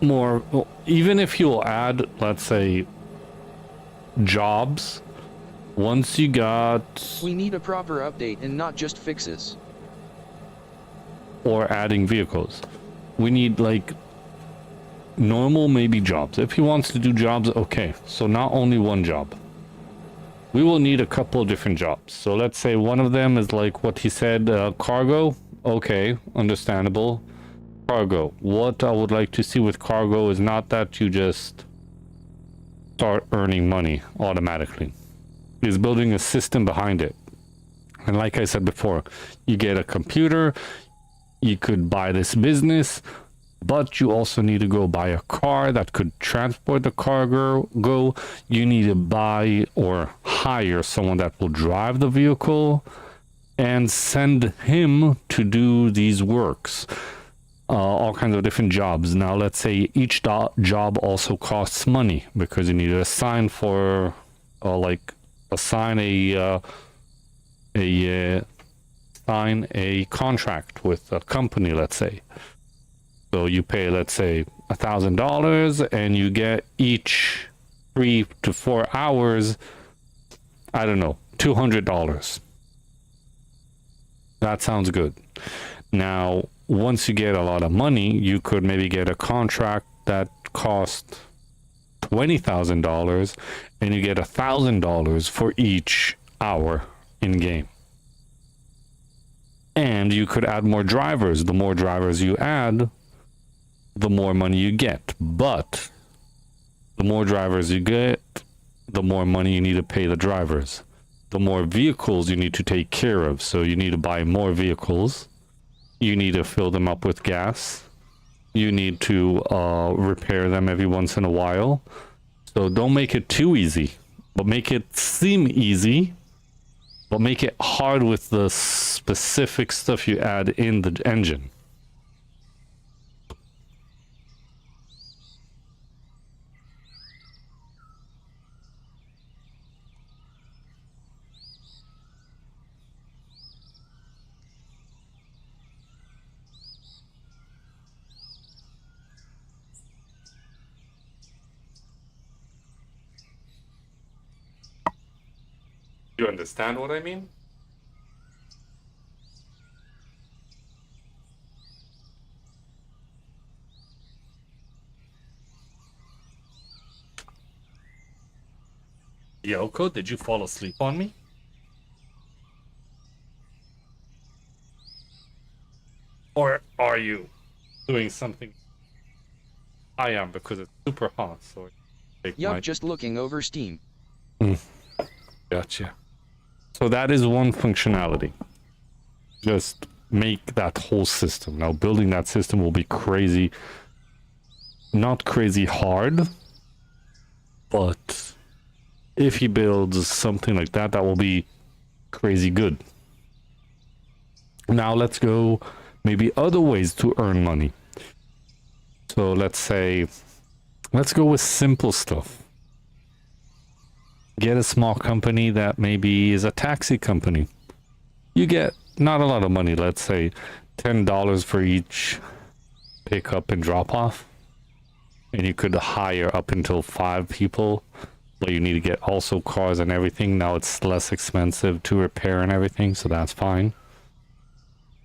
More, even if you'll add, let's say, jobs, once you got... We need a proper update and not just fixes. Or adding vehicles. We need, like, normal maybe jobs. If he wants to do jobs, okay. So not only one job. We will need a couple of different jobs. So let's say one of them is like what he said, cargo. Okay, understandable. Cargo. What I would like to see with cargo is not that you just start earning money automatically. Is building a system behind it. And like I said before, you get a computer, you could buy this business, but you also need to go buy a car that could transport the cargo. You need to buy or hire someone that will drive the vehicle and send him to do these works. All kinds of different jobs. Now, let's say each job also costs money because you need to assign for, assign a contract with a company, let's say. So you pay, let's say, $1,000, and you get each 3 to 4 hours, I don't know, $200. That sounds good. Now, once you get a lot of money, you could maybe get a contract that costs $20,000, and you get $1,000 for each hour in game. And you could add more drivers. The more drivers you add, the more money you get. But the more drivers you get, the more money you need to pay the drivers. The more vehicles you need to take care of. So you need to buy more vehicles. You need to fill them up with gas. You need to repair them every once in a while. So don't make it too easy, but make it seem easy, but make it hard with the specific stuff you add in the engine. You understand what I mean? Yoko, did you fall asleep on me? Or are you doing something? I am, because it's super hot, so I take Yup, my... just looking over Steam. Gotcha. So that is one functionality. Just make that whole system. Now, building that system will be crazy. Not crazy hard, but if he builds something like that, that will be crazy good. Now let's go maybe other ways to earn money. So let's go with simple stuff. Get a small company that maybe is a taxi company. You get not a lot of money, let's say $10 for each pick up and drop off. And you could hire up until 5 people, but you need to get also cars and everything. Now it's less expensive to repair and everything, so that's fine.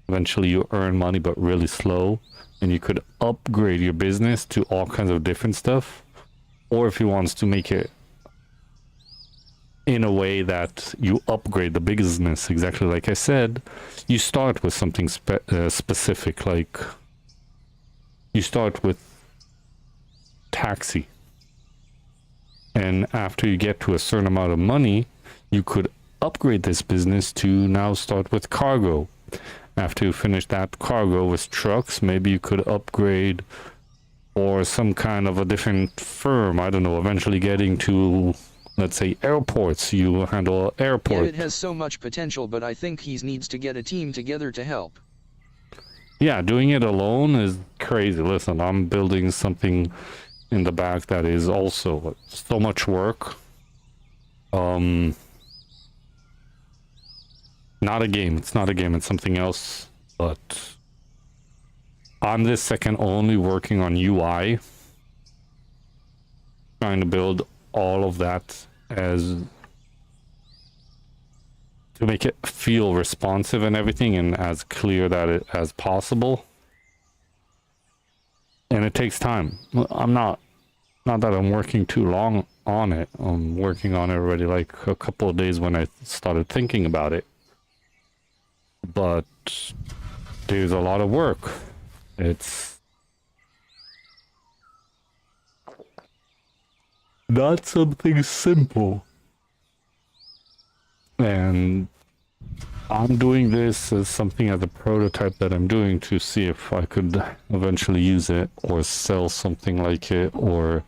Eventually you earn money, but really slow, and you could upgrade your business to all kinds of different stuff. Or if you want to make it in a way that you upgrade the business, exactly like I said, you start with something specific, like you start with taxi, and after you get to a certain amount of money, you could upgrade this business to now start with cargo. After you finish that cargo with trucks, maybe you could upgrade or some kind of a different firm. I don't know, eventually getting to, let's say, airports. You handle airport. Yeah, it has so much potential, but I think he needs to get a team together to help. Yeah, doing it alone is crazy. Listen, I'm building something in the back that is also so much work. Not a game. It's not a game. It's something else. But on this second, only working on UI, trying to build all of that as to make it feel responsive and everything, and as clear that it as possible. And it takes time. I'm not that I'm working too long on it. I'm working on it already like a couple of days when I started thinking about it. But there's a lot of work. It's not something simple. And I'm doing this as something as a prototype that I'm doing to see if I could eventually use it or sell something like it, or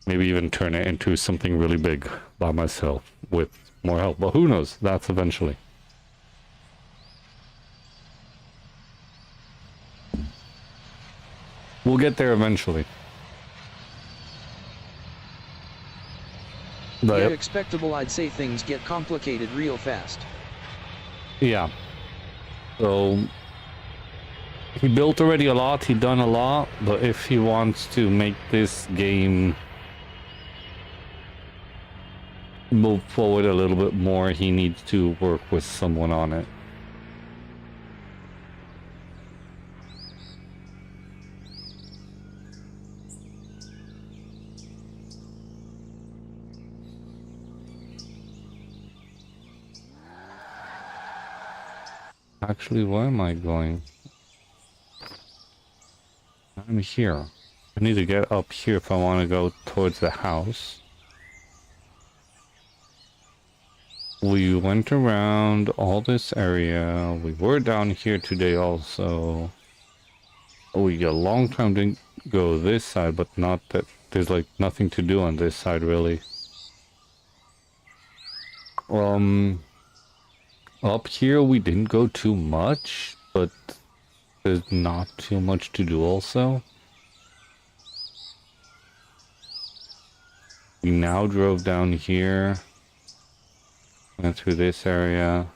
maybe even turn it into something really big by myself with more help. But who knows? That's eventually. We'll get there eventually. Yeah, expectable. I'd say things get complicated real fast. Yeah. So he built already a lot, he done a lot, but if he wants to make this game move forward a little bit more, he needs to work with someone on it. Actually, where am I going? I'm here. I need to get up here if I want to go towards the house. We went around all this area. We were down here today also. We got a long time to go this side, but not that there's like nothing to do on this side really. Up here we didn't go too much, but there's not too much to do also. We now drove down here, went through this area.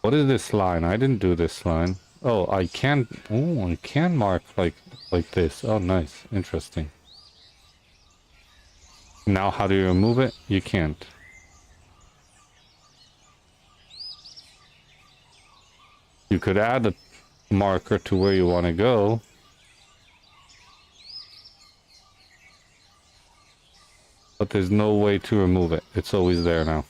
What is this line? I didn't do this line. Oh, I can. Oh, I can mark like this. Oh, nice, interesting. Now, how do you remove it? You can't. You could add a marker to where you want to go. But there's no way to remove it. It's always there now.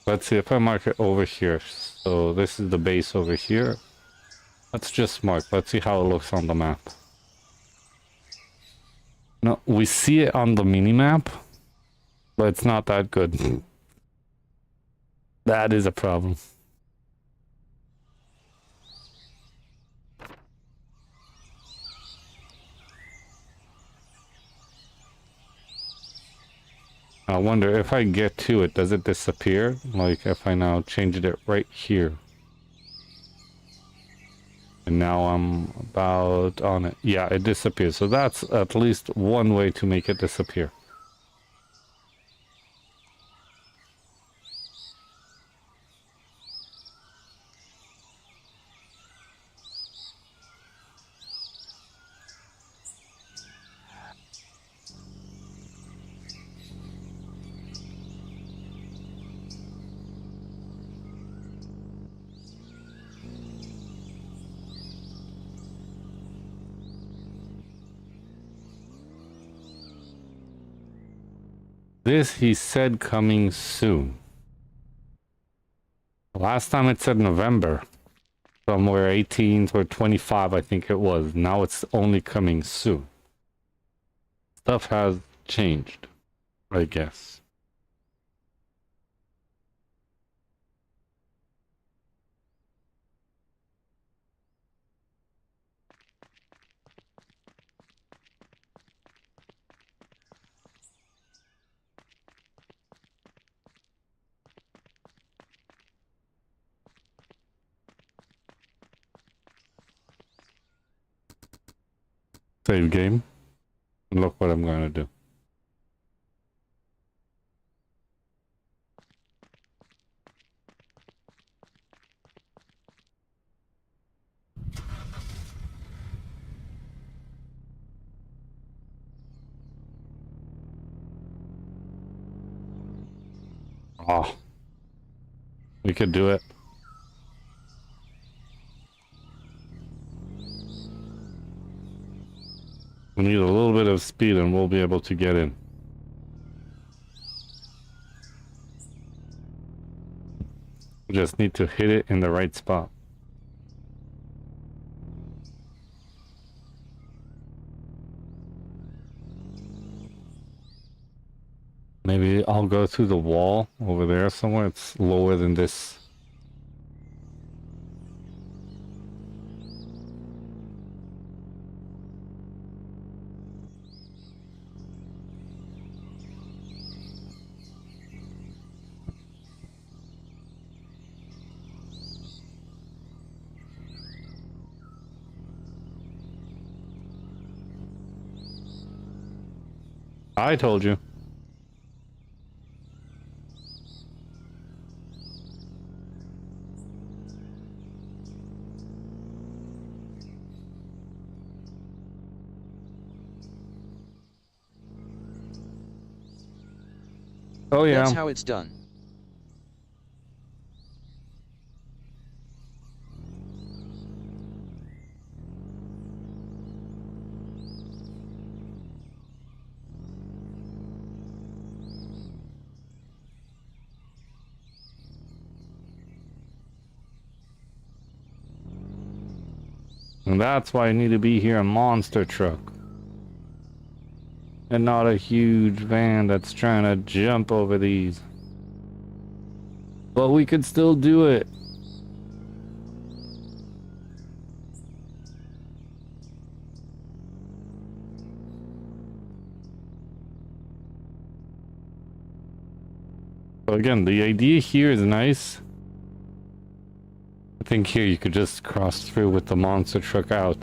Let's see if I mark it over here. So this is the base over here. Let's just mark. Let's see how it looks on the map. No, we see it on the mini map, but it's not that good. That is a problem. I wonder if I get to it, does it disappear? Like if I now changed it right here. And now I'm about on it. Yeah, it disappears. So that's at least one way to make it disappear. This he said coming soon. Last time it said November. Somewhere 18th or 25, I think it was. Now it's only coming soon. Stuff has changed, I guess. Save game. Look what I'm going to do. Oh, we could do it. We need a little bit of speed and we'll be able to get in. We just need to hit it in the right spot. Maybe I'll go through the wall over there somewhere. It's lower than this. I told you. Oh yeah. That's how it's done. And that's why I need to be here a monster truck. And not a huge van that's trying to jump over these. But we could still do it. So again, the idea here is nice. I think here you could just cross through with the monster truck out.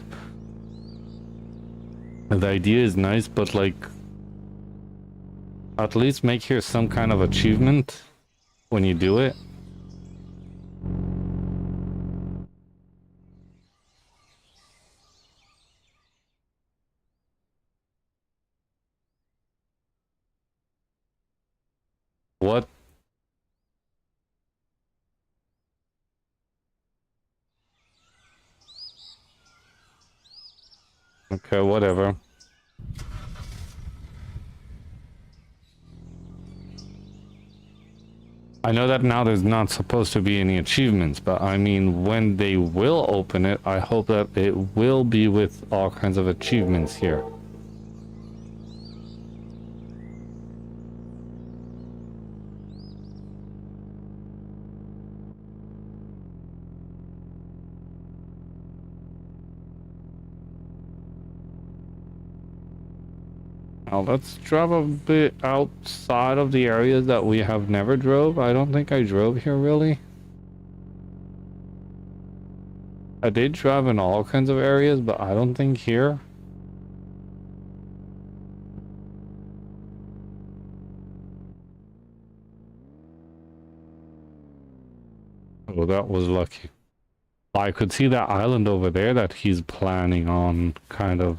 And the idea is nice, but like, at least make here some kind of achievement when you do it. What? Okay, whatever. I know that now there's not supposed to be any achievements, but I mean, when they will open it, I hope that it will be with all kinds of achievements here. Now let's drive a bit outside of the areas that we have never drove. I don't think I drove here really. I did drive in all kinds of areas, but I don't think here. Oh, that was lucky. I could see that island over there that he's planning on kind of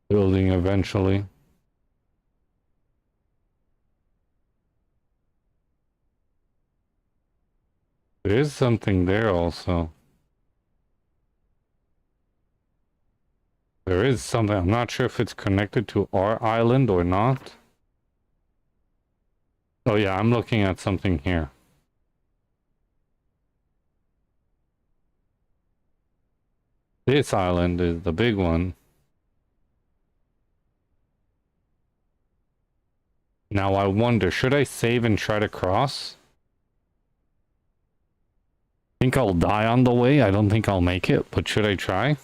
building eventually. There is something there also. There is something. I'm not sure if it's connected to our island or not. Oh yeah, I'm looking at something here. This island is the big one. Now I wonder, should I save and try to cross? I think I'll die on the way. I don't think I'll make it, but should I try?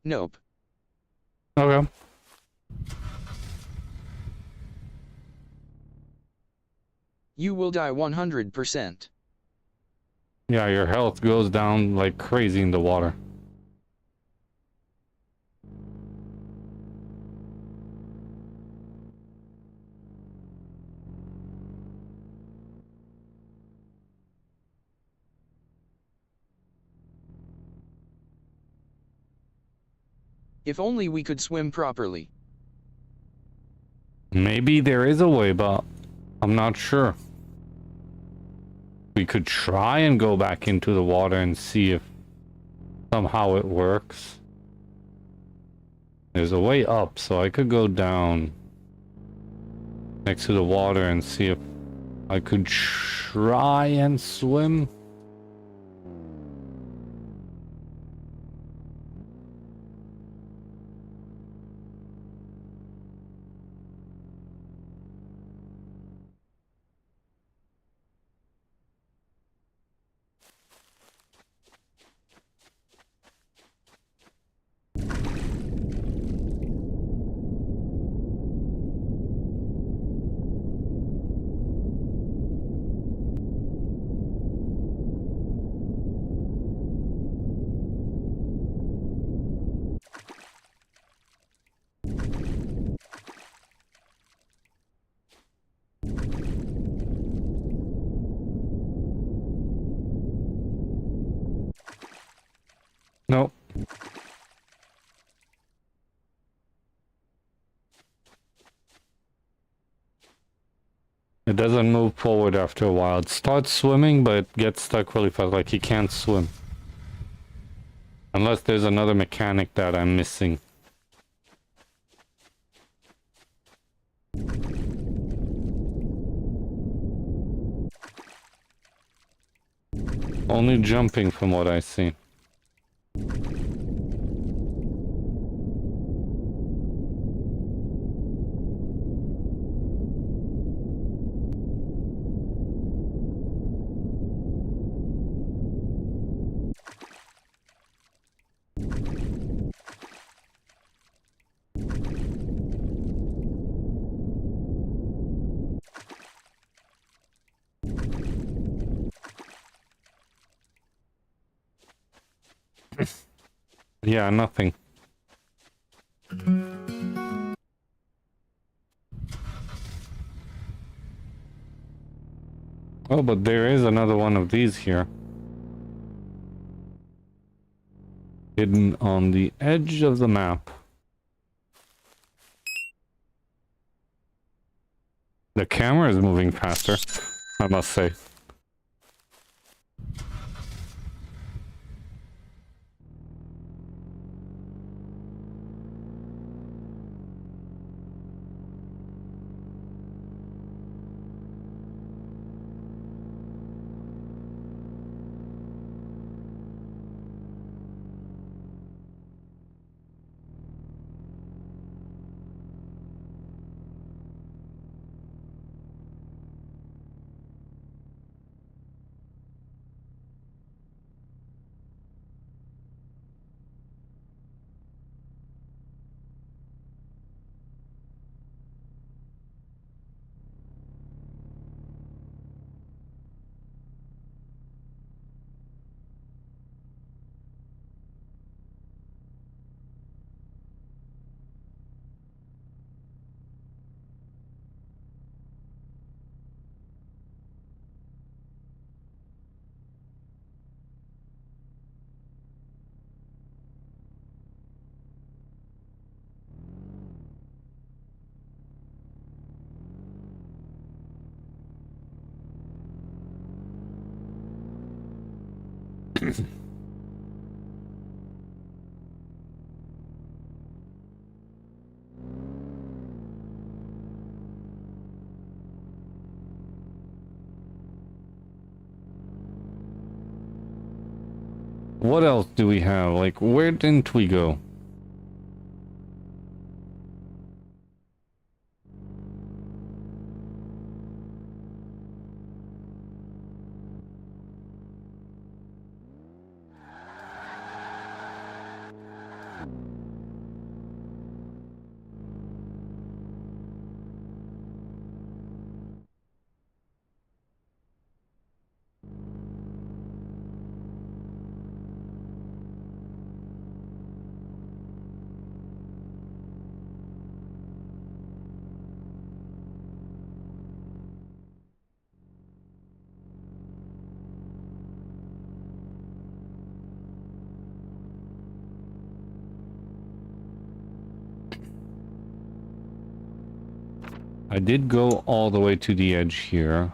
Nope. Okay. You will die 100%. Yeah, your health goes down like crazy in the water. If only we could swim properly. Maybe there is a way, but I'm not sure. We could try and go back into the water and see if somehow it works. There's a way up, so I could go down next to the water and see if I could try and swim. Nope. It doesn't move forward after a while. It starts swimming, but it gets stuck really fast, like he can't swim. Unless there's another mechanic that I'm missing. Only jumping from what I see. Yeah, nothing. Oh, but there is another one of these here. Hidden on the edge of the map. The camera is moving faster, I must say. What else do we have? Like, where didn't we go? I did go all the way to the edge here.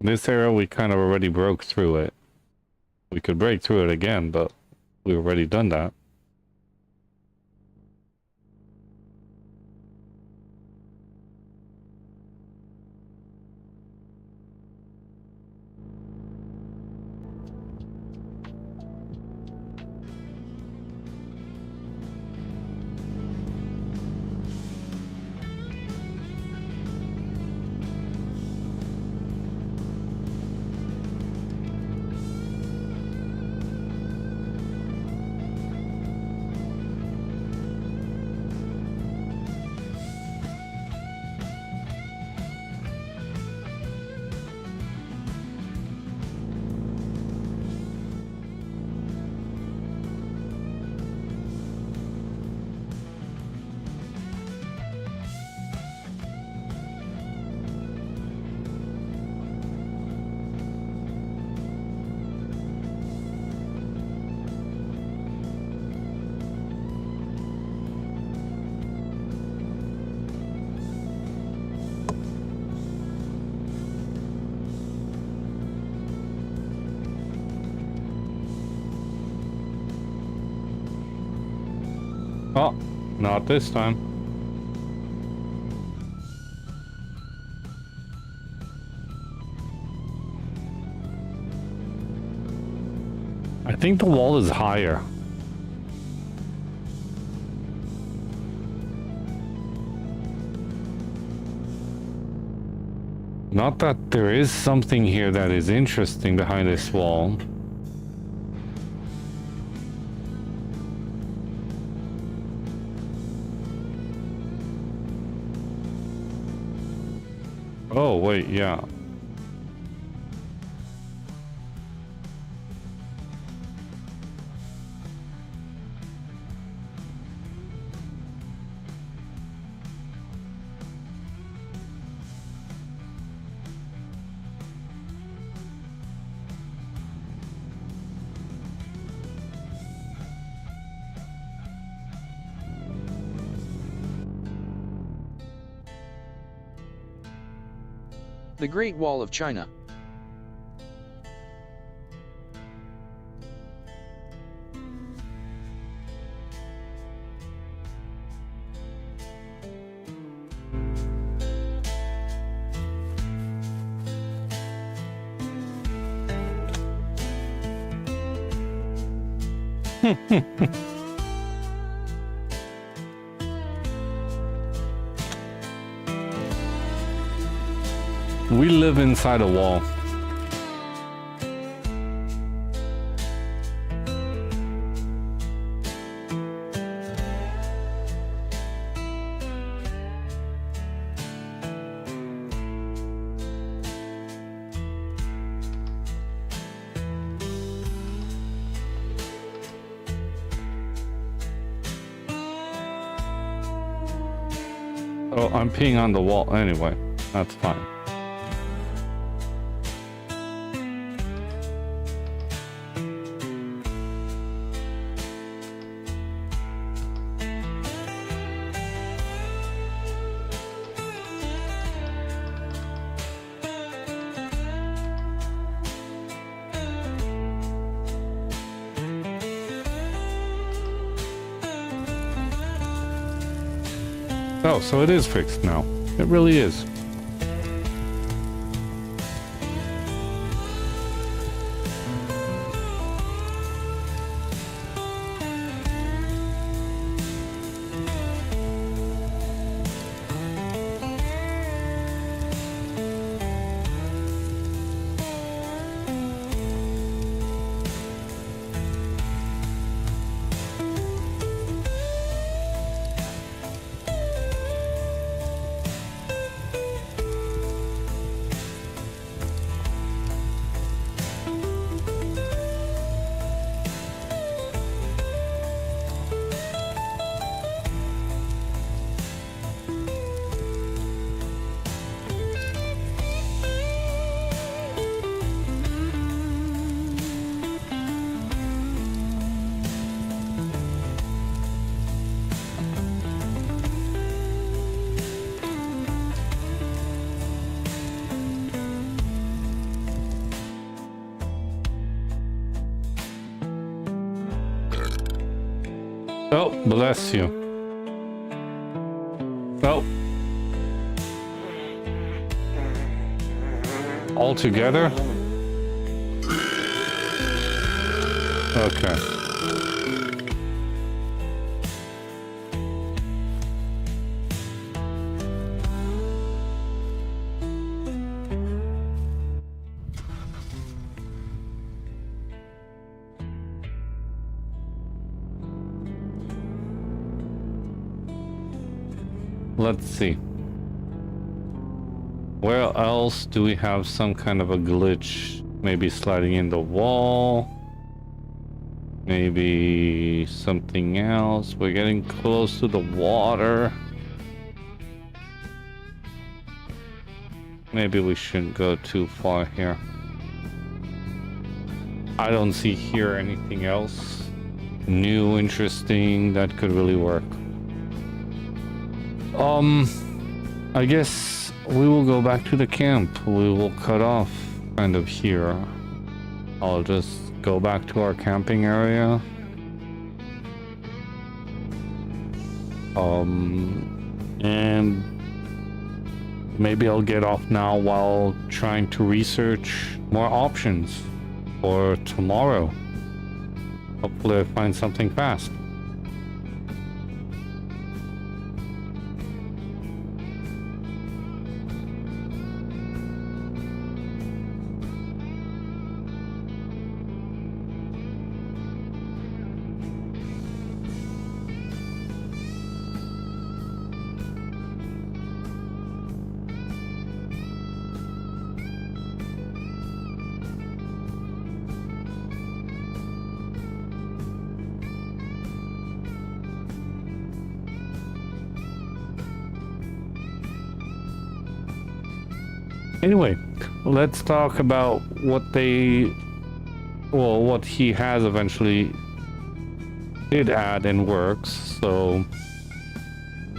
This area we kind of already broke through it. We could break through it again, but we've already done that. Oh, not this time. I think the wall is higher. Not that there is something here that is interesting behind this wall. Oh, wait, yeah. The Great Wall of China. We live inside a wall. Oh, I'm peeing on the wall anyway. That's fine. Oh, so it is fixed now. It really is. Oh, bless you. Oh. All together? Okay. Let's see. Where else do we have some kind of a glitch? Maybe sliding in the wall. Maybe something else. We're getting close to the water. Maybe we shouldn't go too far here. I don't see here anything else new, interesting that could really work. I guess we will go back to the camp. We will cut off kind of here. I'll just go back to our camping area. And maybe I'll get off now while trying to research more options for tomorrow. Hopefully I find something fast. Anyway, let's talk about what what he has eventually did add in works. So,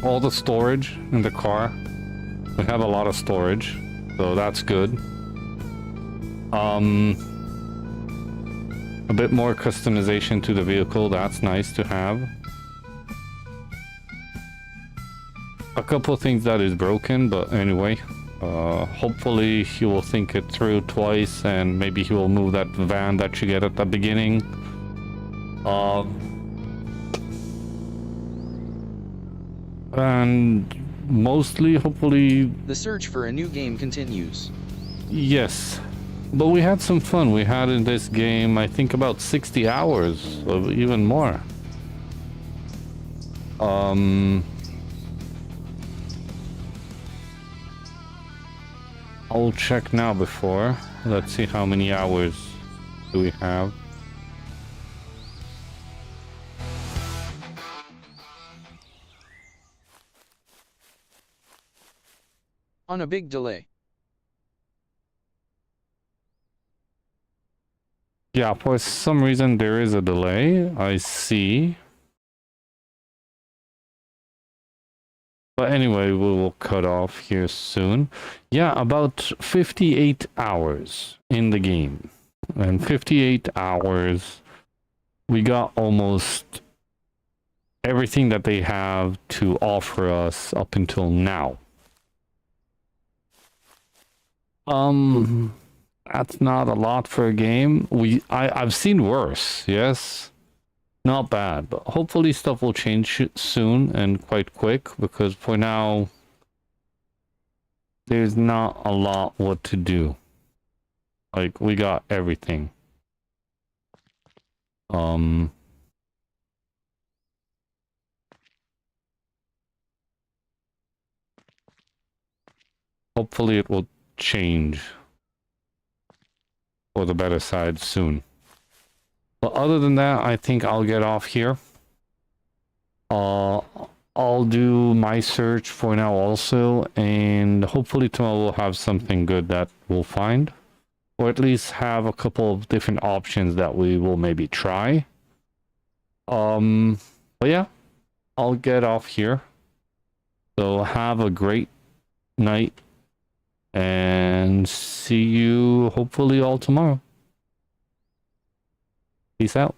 all the storage in the car. We have a lot of storage, so that's good. A bit more customization to the vehicle, that's nice to have. A couple of things that is broken, but anyway. Hopefully he will think it through twice and maybe he will move that van that you get at the beginning. And mostly, hopefully... The search for a new game continues. Yes. But we had some fun. We had in this game, I think about 60 hours, or even more. I'll check now before. Let's see how many hours do we have. on a big delay. Yeah, for some reason there is a delay. I see. But anyway, we will cut off here soon. Yeah, about 58 hours in the game. And 58 hours, we got almost everything that they have to offer us up until now. That's not a lot for a game. I've seen worse, yes. Not bad, but hopefully stuff will change soon and quite quick, because for now there's not a lot what to do. Like, we got everything. Hopefully it will change for the better side soon. But other than that, I think I'll get off here. I'll do my search for now also, and hopefully tomorrow we'll have something good that we'll find. Or at least have a couple of different options that we will maybe try. But yeah, I'll get off here. So have a great night, and see you hopefully all tomorrow. Peace out.